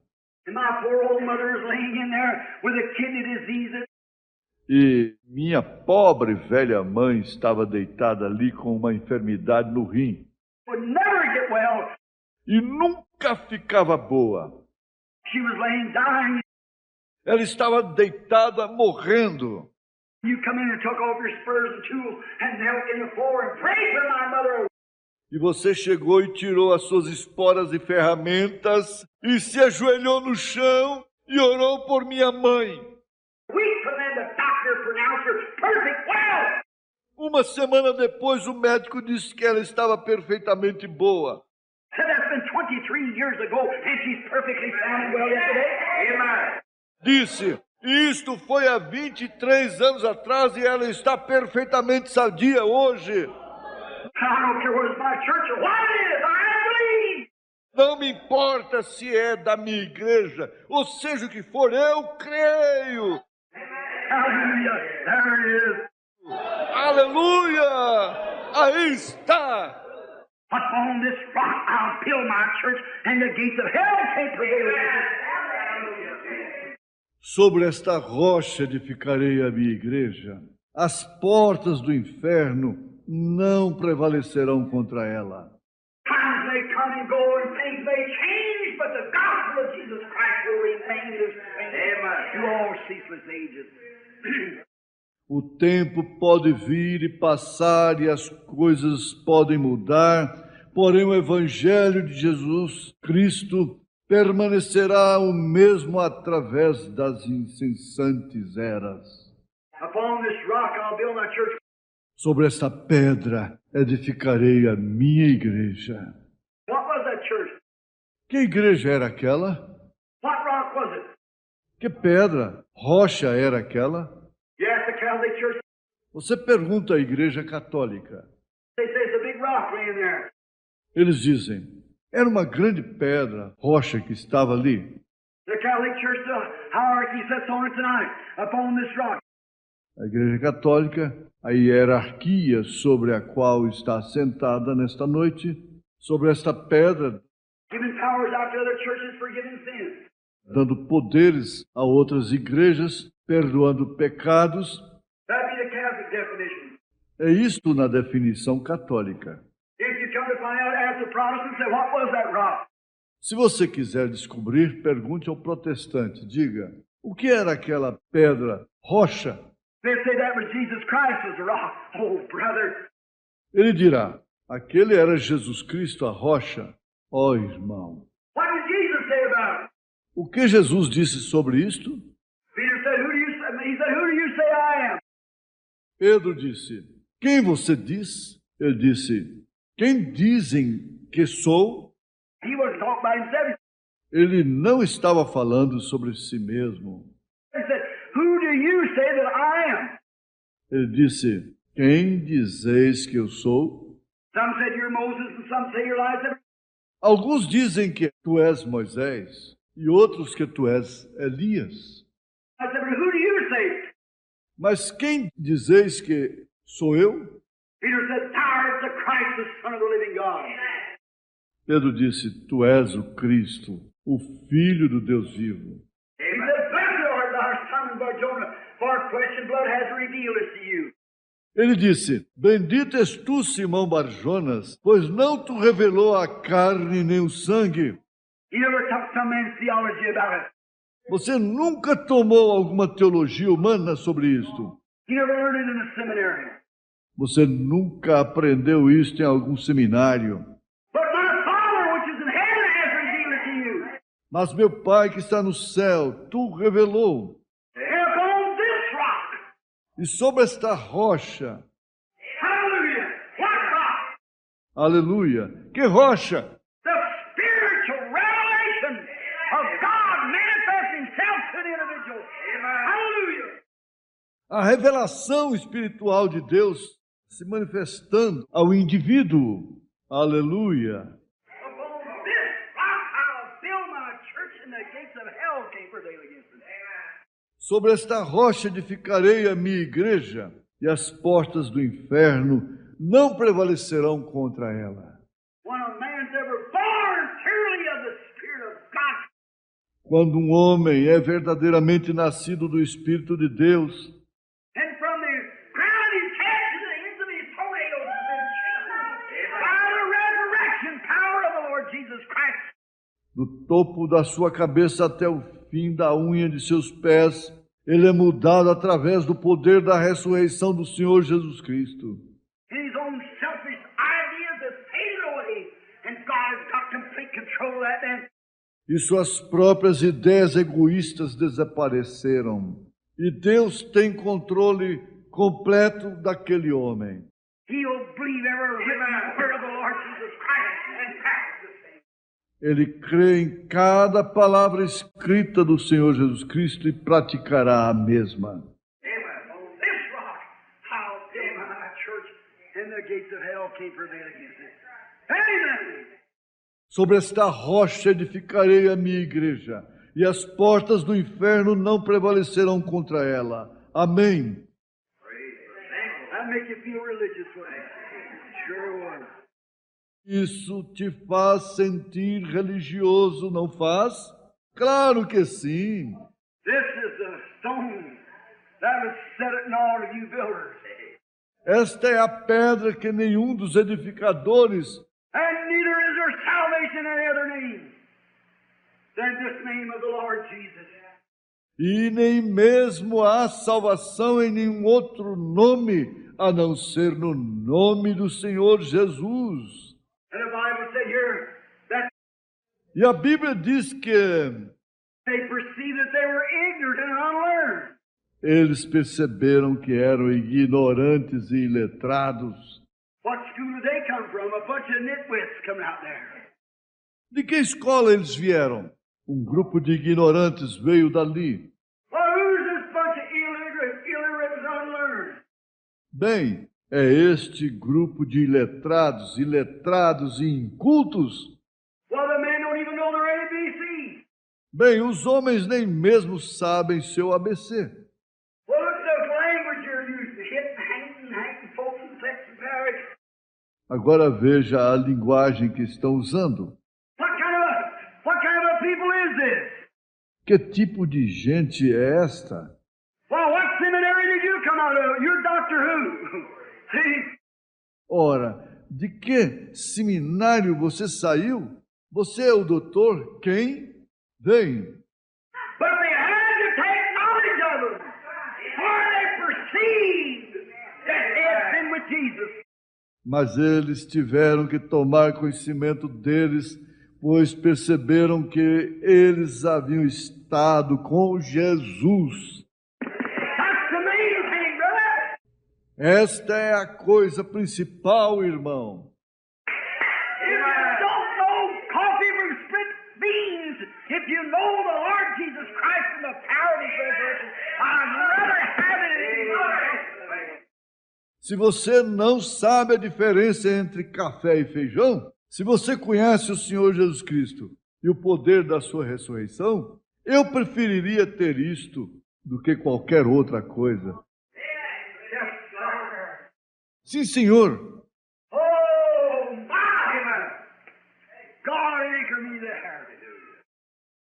B: And my poor old mother is laying in there with a kidney disease.
C: E minha pobre velha mãe estava deitada ali com uma enfermidade no rim.
B: Would never get well.
C: E nunca ficava boa.
B: She was laying dying.
C: Ela estava deitada, morrendo.
B: You come in and took off your spurs and tools and knelt in the floor and prayed for my mother.
C: E você chegou e tirou as suas esporas e ferramentas e se ajoelhou no chão e orou por minha mãe.
B: Weeks and then the doctor pronounced her perfect well.
C: Uma semana depois, o médico disse que ela estava perfeitamente boa.
B: Said that's been 23 years ago, and she's perfectly sound and well yet today. Amen.
C: Disse, isto foi há 23 anos atrás e ela está perfeitamente sadia hoje.
B: I don't care whether it's my church or what it is. I believe.
C: Não me importa se é da minha igreja, ou seja o que for, eu creio.
B: Hallelujah. There it is.
C: Aleluia! Aí está!
B: Upon this rock I'll build my church, and the gates of hell can't prevail against it.
C: Sobre esta rocha edificarei a minha igreja. As portas do inferno não prevalecerão contra ela.
B: Times may come and go, and things may change, but the gospel of Jesus Christ will remain the same through all ceaseless ages.
C: O tempo pode vir e passar e as coisas podem mudar, porém o Evangelho de Jesus Cristo permanecerá o mesmo através das incessantes eras.
B: Upon this rock I'll build my church.
C: Sobre esta pedra edificarei a minha igreja.
B: What was that church?
C: Que igreja era aquela?
B: What rock was it?
C: Que pedra, rocha era aquela?
B: Yes, the Catholic Church.
C: Você pergunta à igreja católica.
B: They say it's a big rock laying there.
C: Eles dizem, era uma grande pedra, rocha que estava ali.
B: The Catholic Church, the hierarchy sits on it tonight, upon this rock.
C: A igreja católica, a hierarquia sobre a qual está sentada nesta noite, sobre esta pedra,
B: Giving powers out to other churches, forgiving sins.
C: dando poderes a outras igrejas, perdoando pecados.
B: That'd be the Catholic definition.
C: É isto na definição católica.
B: If you come to find out, ask the Protestant, say, what was that rock?
C: Se você quiser descobrir, pergunte ao protestante. Diga, o que era aquela pedra, rocha?
B: They say that was Jesus Christ was the rock. Oh, brother.
C: Ele dirá, aquele era Jesus Cristo, a rocha. Ó irmão,
B: What did Jesus say about it?
C: o que Jesus disse sobre isto?
B: Peter said, who do you say? He said, who do you say I am?
C: Pedro disse, quem você diz? Ele disse, quem dizem que sou?
B: He wasn't talking about himself.
C: Ele não estava falando sobre si mesmo.
B: He said, who do you say that I am?
C: Ele disse, quem dizeis que eu sou?
B: Some said you're Moses, and some say you're Elijah.
C: Alguns dizem que tu és Moisés, e outros que tu és Elias.
B: I said, but who do you say?
C: Mas quem dizeis que sou eu?
B: Peter said, thou art the Christ, the Son of the living God.
C: Pedro disse, tu és o Cristo, o Filho do Deus vivo.
B: He said, blessed art thou, Simon Bar-Jonah, for flesh and blood has revealed this to you.
C: Ele disse, bendito és tu, Simão Barjonas, pois não tu revelou a carne nem o sangue.
B: He never took some man's theology about it.
C: Você nunca tomou alguma teologia humana sobre isto.
B: He never learned it in a seminary.
C: Você nunca aprendeu isto em algum seminário.
B: But my Father, which is in heaven, has revealed it to you.
C: Mas meu Pai que está no céu, tu revelou.
B: And upon this rock,
C: E sobre esta rocha,
B: hallelujah, what rock?
C: aleluia, que rocha?
B: The spiritual revelation of God manifests himself to the individual. Hallelujah.
C: A revelação espiritual de Deus se manifestando ao indivíduo. Aleluia.
B: Upon this rock I'll build my church, and the gates of hell can't prevail against it.
C: Sobre esta rocha edificarei a minha igreja, e as portas do inferno não prevalecerão contra ela.
B: When a man's ever born truly of the Spirit of God,
C: Quando um homem é verdadeiramente nascido do Espírito de Deus,
B: and from the crown of his head to the ends of his toenails has been changed by the resurrection power of the Lord Jesus Christ.
C: do topo da sua cabeça até o fim da unha de seus pés, ele é mudado através do poder da ressurreição do Senhor Jesus Cristo.
B: His own selfish ideas have faded away, and God has got complete control of that man.
C: E suas próprias ideias egoístas desapareceram. E Deus tem controle completo daquele homem.
B: He'll believe every written word of the Lord Jesus Christ and practice the same.
C: Ele crê em cada palavra escrita do Senhor Jesus Cristo e praticará a mesma.
B: Amen. On this rock, I'll build my church, and the gates of hell can't prevail against it. Amen.
C: Sobre esta rocha edificarei a minha igreja, e as portas do inferno não prevalecerão contra ela. Amém.
B: That make you feel religious, wouldn't it? Sure would.
C: Isso te faz sentir religioso, não faz? Claro que sim.
B: This is the stone that was set at all of you builders.
C: Esta é a pedra que nenhum dos edificadores,
B: And neither is there salvation in any other name than this name of the Lord Jesus.
C: e nem mesmo há salvação em nenhum outro nome, a não ser no nome do Senhor Jesus.
B: And the Bible said here that
C: E a Bíblia diz que
B: they perceived that they were ignorant and unlearned.
C: eles perceberam que eram ignorantes e iletrados.
B: What school did they come from? A bunch of nitwits coming out there.
C: De que escola eles vieram? Um grupo de ignorantes veio dali.
B: Well, who's this bunch of illiterate and unlearned?
C: Bem, é este grupo de iletrados e incultos.
B: Well, the men don't even know their ABC.
C: Bem, os homens nem mesmo sabem seu ABC.
B: Well, look at the language you're using. Hitting, folks, and sex and parish.
C: Agora veja a linguagem que estão usando.
B: What kind of a people is this?
C: Que tipo de gente é esta?
B: Well, what seminary did you come out of? You're Doctor Who. See?
C: Ora, de que seminário você saiu? Você é o doutor quem? Vem.
B: But they had to take knowledge of them, for they perceived that they had been with Jesus.
C: Mas eles tiveram que tomar conhecimento deles, pois perceberam que eles haviam estado com Jesus.
B: That's the main thing, brother.
C: Esta é a coisa principal, irmão.
B: If you don't know coffee from split beans, if you know the Lord Jesus Christ and the power of His resurrection, I'd rather have it in
C: Se você não sabe a diferença entre café e feijão, se você conhece o Senhor Jesus Cristo e o poder da sua ressurreição, eu preferiria ter isto do que qualquer outra coisa.
B: Yes, sir.
C: Sim, Senhor.
B: Oh, my! God anchor me there.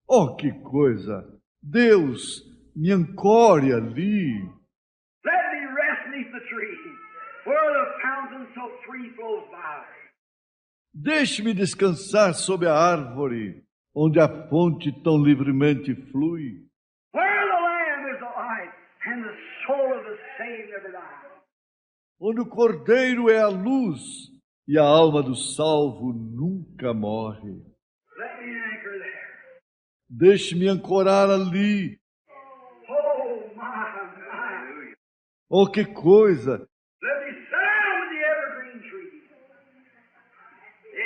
C: Oh, que coisa! Deus me ancore ali.
B: Let me rest beneath the tree where the fountain so free flows by.
C: Deixe-me descansar sob a árvore, onde a fonte tão livremente flui.
B: Where the Lamb is the light and the soul of the saved never dies.
C: Onde o Cordeiro é a luz e a alma do salvo nunca morre.
B: Let me anchor there.
C: Deixe-me ancorar ali.
B: Oh, my.
C: Oh, que coisa!
B: Let me sit down with the evergreen tree.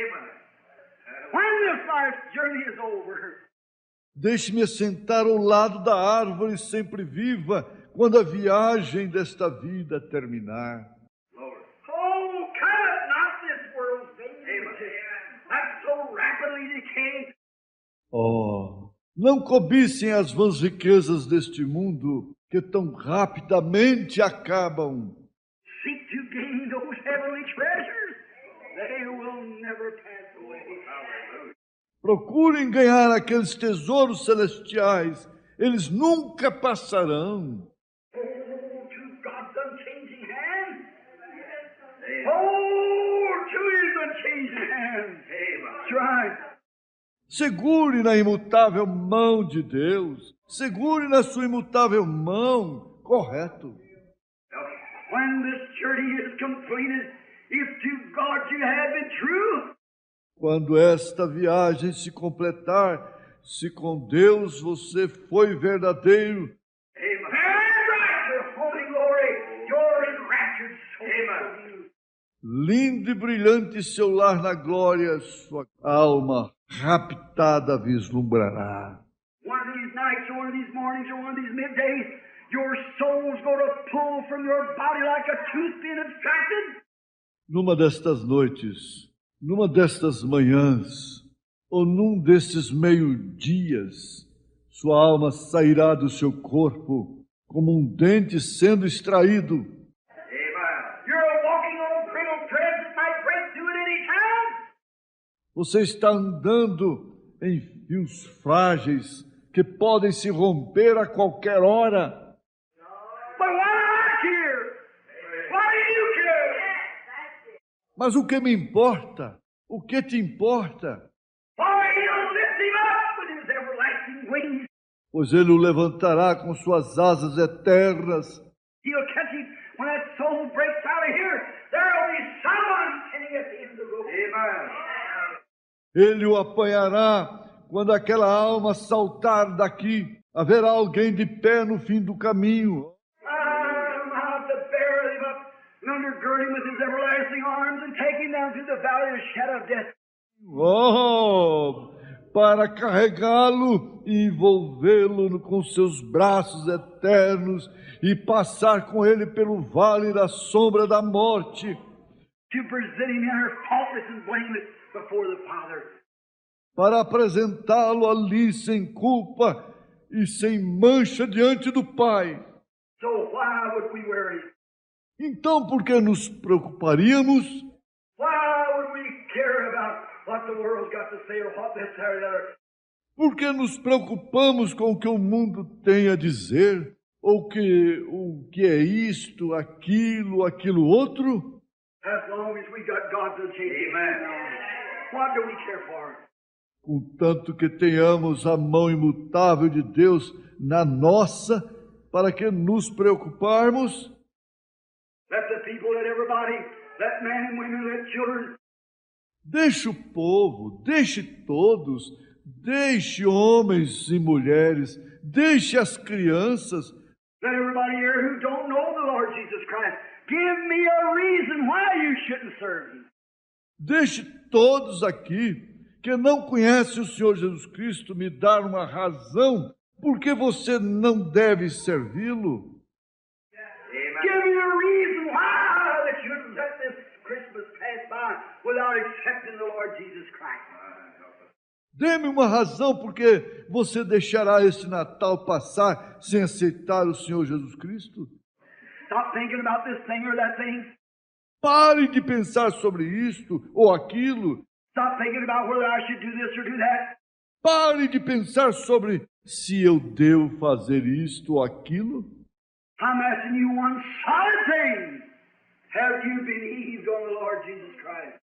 B: Amen. When this life's journey is over,
C: Deixe-me assentar ao lado da árvore sempre viva, quando a viagem desta vida terminar.
B: oh, covet not this world's vain that's so rapidly decaying.
C: Oh, não cobicem as vãs riquezas deste mundo, que tão rapidamente acabam.
B: Seek to gain those heavenly treasures. They will never pass away.
C: Procurem ganhar aqueles tesouros celestiais, eles nunca passarão.
B: Oh, to God's unchanging hand. Oh, to His unchanging hand. That's right.
C: Segure na imutável mão de Deus, segure na sua imutável mão, correto.
B: When this journey is completed, if to God you have been true,
C: Quando esta viagem se completar, se com Deus você foi verdadeiro,
B: and right to home in glory, your
C: lindo e brilhante seu lar na glória, sua alma raptada vislumbrará.
B: One of these nights or one of these mornings or one of these middays, your soul's going to pull from your body like a tooth being abstracted.
C: Numa destas noites, numa destas manhãs, ou num destes meio-dias, sua alma sairá do seu corpo como um dente sendo extraído.
B: Amen. You're walking on brittle threads that might break through at any time.
C: Você está andando em fios frágeis que podem se romper a qualquer hora.
B: But why I care? Why do you care?
C: Mas o que me importa? O que te importa?
B: For he'll lift him up with his everlasting wings.
C: Pois ele o levantará com suas asas eternas.
B: He'll catch him when that soul breaks out of here. There'll be someone standing at the end of the road. Amen.
C: Ele o apanhará quando aquela alma saltar daqui. Haverá alguém de pé no fim do caminho.
B: I'm out to bear him up and undergird him with his everlasting arms and take him down through the valley of the shadow of death.
C: Oh, para carregá-lo e envolvê-lo com seus braços eternos e passar com ele pelo vale da sombra da morte.
B: To present him in her faultless and blameless before the Father.
C: Para apresentá-lo ali sem culpa e sem mancha diante do Pai.
B: So why would we worry?
C: Então, por que nos preocuparíamos?
B: Why would we care about what the world's got to say or what this or the other?
C: Por que nos preocupamos com o que o mundo tem a dizer? Ou o que é isto, aquilo outro?
B: As long as we got God's unchanging hand on us, what do we care for?
C: Contanto que tenhamos a mão imutável de Deus na nossa, para que nos preocuparmos?
B: Let the people, let everybody, let men and women, let children.
C: Deixe o povo, deixe todos, deixe homens e mulheres, deixe as crianças.
B: Let everybody here who don't know the Lord Jesus Christ give me a reason why you shouldn't serve Him.
C: Deixe todos aqui que não conhecem o Senhor Jesus Cristo me dar uma razão por que você não deve servi-lo.
B: Give me a reason why that you shouldn't let this Christmas pass by without accepting the Lord Jesus Christ.
C: Dê-me uma razão porque você deixará esse Natal passar sem aceitar o Senhor Jesus Cristo.
B: Stop thinking about this thing or that thing.
C: Pare de pensar sobre isto ou aquilo.
B: Stop thinking about whether I should do this or do that.
C: Pare de pensar sobre se eu devo fazer isto ou aquilo.
B: I'm asking you one solid thing. Have you believed on the Lord Jesus Christ?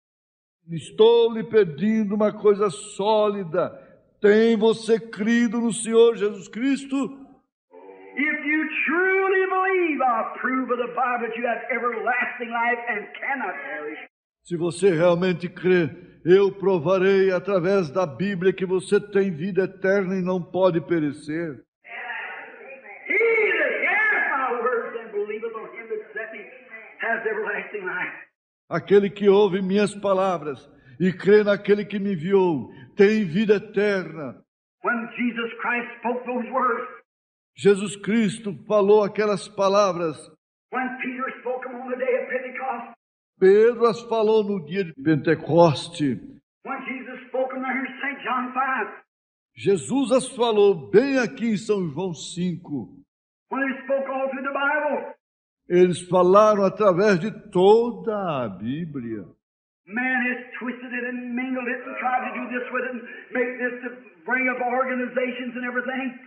C: Estou lhe pedindo uma coisa sólida. Tem você crido no Senhor Jesus Cristo?
B: If you truly believe, I'll prove of the Bible that you have everlasting life and cannot perish.
C: Se você realmente crê, eu provarei através da Bíblia que você tem vida eterna e não pode perecer.
B: He that heareth my words and believeth on him that sent me has everlasting life.
C: Aquele que ouve minhas palavras e crê naquele que me enviou tem vida eterna.
B: When Jesus Christ spoke those words,
C: Jesus Cristo falou aquelas palavras.
B: when Peter spoke them on the day of Pentecost,
C: Pedro as falou no dia de Pentecoste.
B: when Jesus spoke them there in St. John 5,
C: Jesus as falou bem aqui em São João 5.
B: when he spoke all through the Bible,
C: Eles falaram através de toda a Bíblia.
B: man has twisted it and mingled it and tried to do this with it and make this to bring up organizations and everything.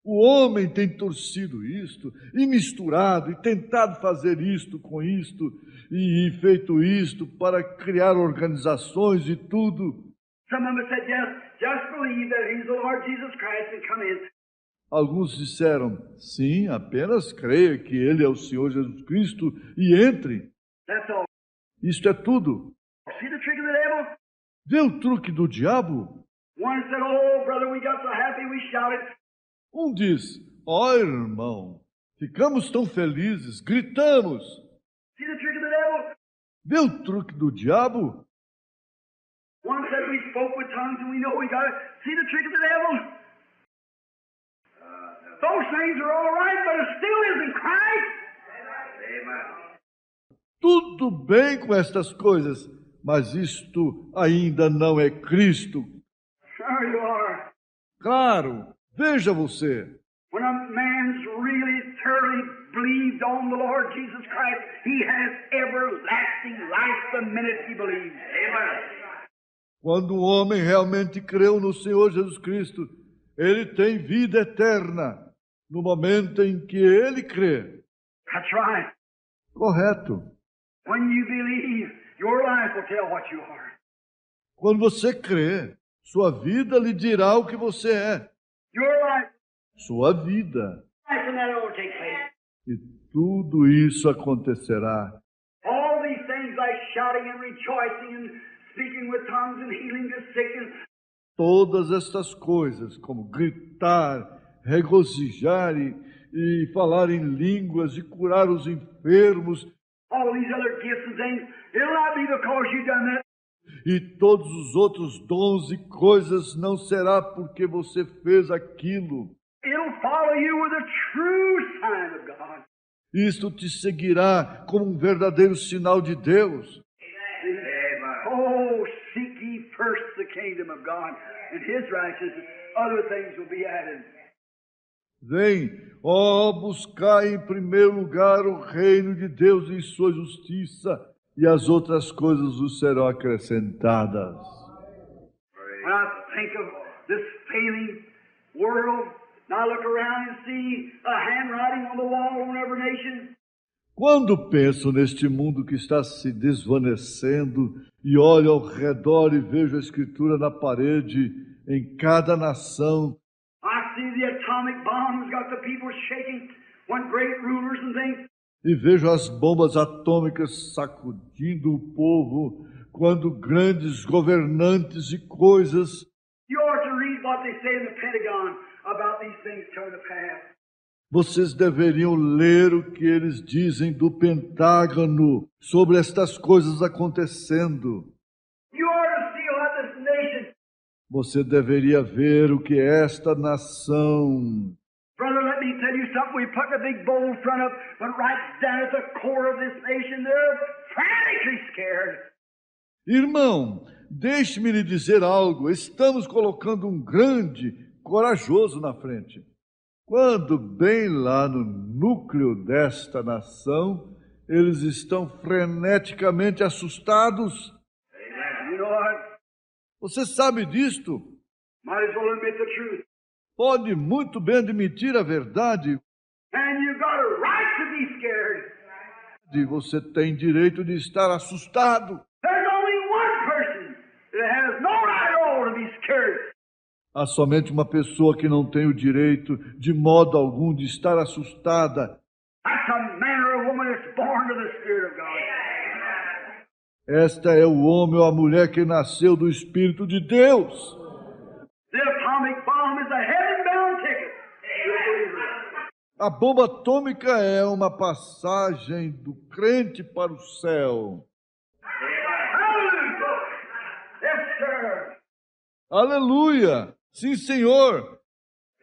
C: O homem tem torcido isto, e misturado, e tentado fazer isto com isto, e feito isto para criar organizações e tudo.
B: Some of them said, yes, just believe that he's the Lord Jesus Christ and come in.
C: Alguns disseram, sim, apenas creia que ele é o Senhor Jesus Cristo e entre.
B: That's all.
C: Isto é tudo.
B: See the trick of the devil?
C: Vê o truque do diabo?
B: One said, oh, brother, we got so happy we shouted.
C: Um diz, ó irmão, ficamos tão felizes, gritamos.
B: See the trick of the devil?
C: Vê o truque do diabo?
B: One said we spoke with tongues and we know we got it. See the trick of the devil? Those things are all right, but it still isn't Christ. Amen.
C: Tudo bem com estas coisas, mas isto ainda não é Cristo.
B: Sure you are.
C: Claro, veja você.
B: When a man's really thoroughly believed on the Lord Jesus Christ, he has everlasting life the minute he believes. Amen.
C: Quando um homem realmente creu no Senhor Jesus Cristo, ele tem vida eterna no momento em que ele crê.
B: That's right.
C: Correto.
B: When you believe, your life will tell what you are.
C: Quando você crê, sua vida lhe dirá o que você é.
B: Your life,
C: Sua vida.
B: and that will take place.
C: E tudo isso acontecerá.
B: All these things like shouting and rejoicing and speaking with tongues and healing the sick and
C: Todas estas coisas, como gritar, regozijar e falar em línguas e curar os enfermos,
B: all these other gifts and things, it'll not be because you've done that.
C: e todos os outros dons e coisas não será porque você fez aquilo.
B: It'll follow you with a true sign of God.
C: Isto te seguirá como um verdadeiro sinal de Deus.
B: Oh, seek ye first the kingdom of God and His righteousness. Other things will be added.
C: Vem, ó, buscai em primeiro lugar o reino de Deus e sua justiça, e as outras coisas vos serão acrescentadas.
B: When I think of this failing world, and I look around and see a handwriting on the wall on every nation,
C: Quando penso neste mundo que está se desvanecendo e olho ao redor e vejo a escritura na parede em cada nação,
B: I see the atomic bombs got the people shaking, when great rulers and things.
C: e vejo as bombas atômicas sacudindo o povo, quando grandes governantes e coisas,
B: You ought to read what they say in the Pentagon about these things coming to pass.
C: vocês deveriam ler o que eles dizem do Pentágono sobre estas coisas acontecendo.
B: You ought to see what this nation.
C: Você deveria ver o que esta nação...
B: Brother, let me tell you something. We put a big bold front up, but right down at the core of this nation, they're frantically scared.
C: Irmão, deixe-me lhe dizer algo. Estamos colocando um grande, corajoso na frente. Quando bem lá no núcleo desta nação, eles estão freneticamente assustados.
B: You know what?
C: Você sabe disto?
B: Might as well admit the truth.
C: Pode muito bem admitir a verdade.
B: And you got a right to be scared.
C: E você tem direito de estar assustado.
B: There's only one person that has no right at all to be scared.
C: Há somente uma pessoa que não tem o direito, de modo algum, de estar assustada.
B: That's a man or a woman that's born to the Spirit of God.
C: Esta é o homem ou a mulher que nasceu do Espírito de Deus.
B: The atomic bomb is a heaven-bound ticket to the believer.
C: A bomba atômica é uma passagem do crente para o céu.
B: Hallelujah! Yes, sir.
C: Aleluia! Sim, Senhor!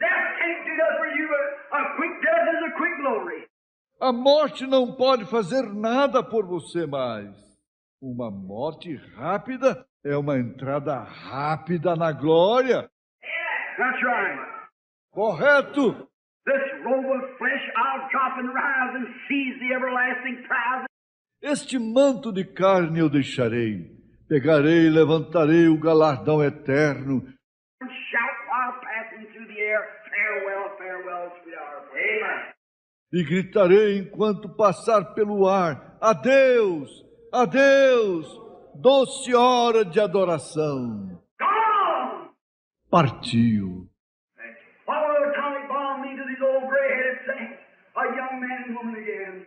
B: Death can't do that for you, but a quick death is a quick glory.
C: A morte não pode fazer nada por você mais. Uma morte rápida é uma entrada rápida na glória.
B: That's right.
C: Correto!
B: This robe of flesh I'll drop and rise and seize the everlasting prize.
C: Este manto de carne eu deixarei. Pegarei e levantarei o galardão eterno.
B: And shout while passing through the air, farewell, farewell, sweet hour. Amen.
C: E gritarei enquanto passar pelo ar: adeus, adeus, doce hora de adoração.
B: Gone!
C: Partiu.
B: What will the atomic bomb mean to these old gray-headed saints? A young man and woman again.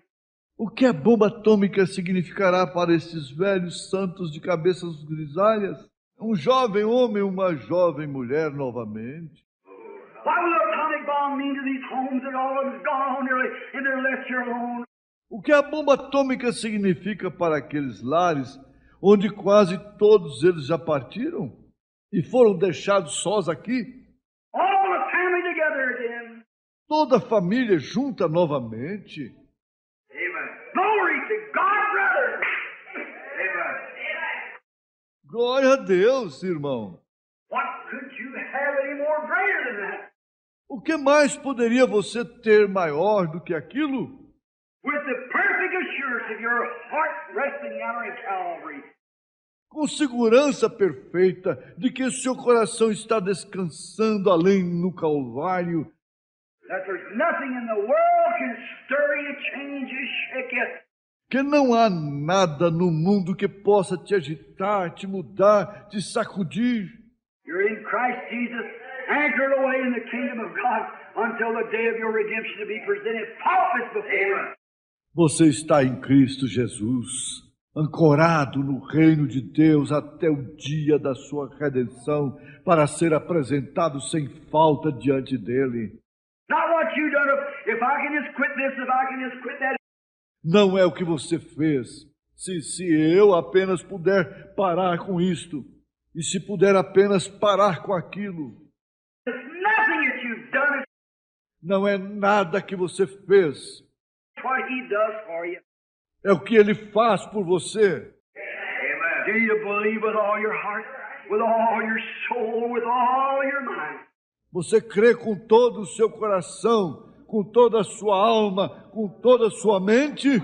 C: O que a bomba atômica significará para esses velhos santos de cabeças grisalhas? Um jovem homem, uma jovem mulher novamente.
B: What will the atomic bomb mean to these homes that all of them's gone on nearly and they're left here alone?
C: O que a bomba atômica significa para aqueles lares onde quase todos eles já partiram e foram deixados sós aqui?
B: All the family together again.
C: Toda a família junta novamente.
B: Amen. Glory to God, brother. Amen.
C: Glória a Deus, irmão.
B: What could you have any more greater than that?
C: O que mais poderia você ter maior do que aquilo?
B: With the perfect assurance of your heart resting yonder in Calvary.
C: Com segurança perfeita de que seu coração está descansando além no Calvário,
B: That there's nothing in the world can stir you, change you, shake you.
C: que não há nada no mundo que possa te agitar, te mudar, te sacudir.
B: You're in Christ Jesus, anchored away in the kingdom of God until the day of your redemption to be presented faultless before Him.
C: Você está em Cristo Jesus, ancorado no reino de Deus até o dia da sua redenção, para ser apresentado sem falta diante dele.
B: Not what you done, if I can just quit this, if I can just quit that.
C: Não é o que você fez. Se eu apenas puder parar com isto, e se puder apenas parar com aquilo.
B: It's nothing that you've done,
C: Não é nada que você fez.
B: it's what He does for you.
C: É o que ele faz por você.
B: Amen. Do you believe with all your heart, with all your soul, with all your mind?
C: Você crê com todo o seu coração, com toda a sua alma, com toda a sua mente?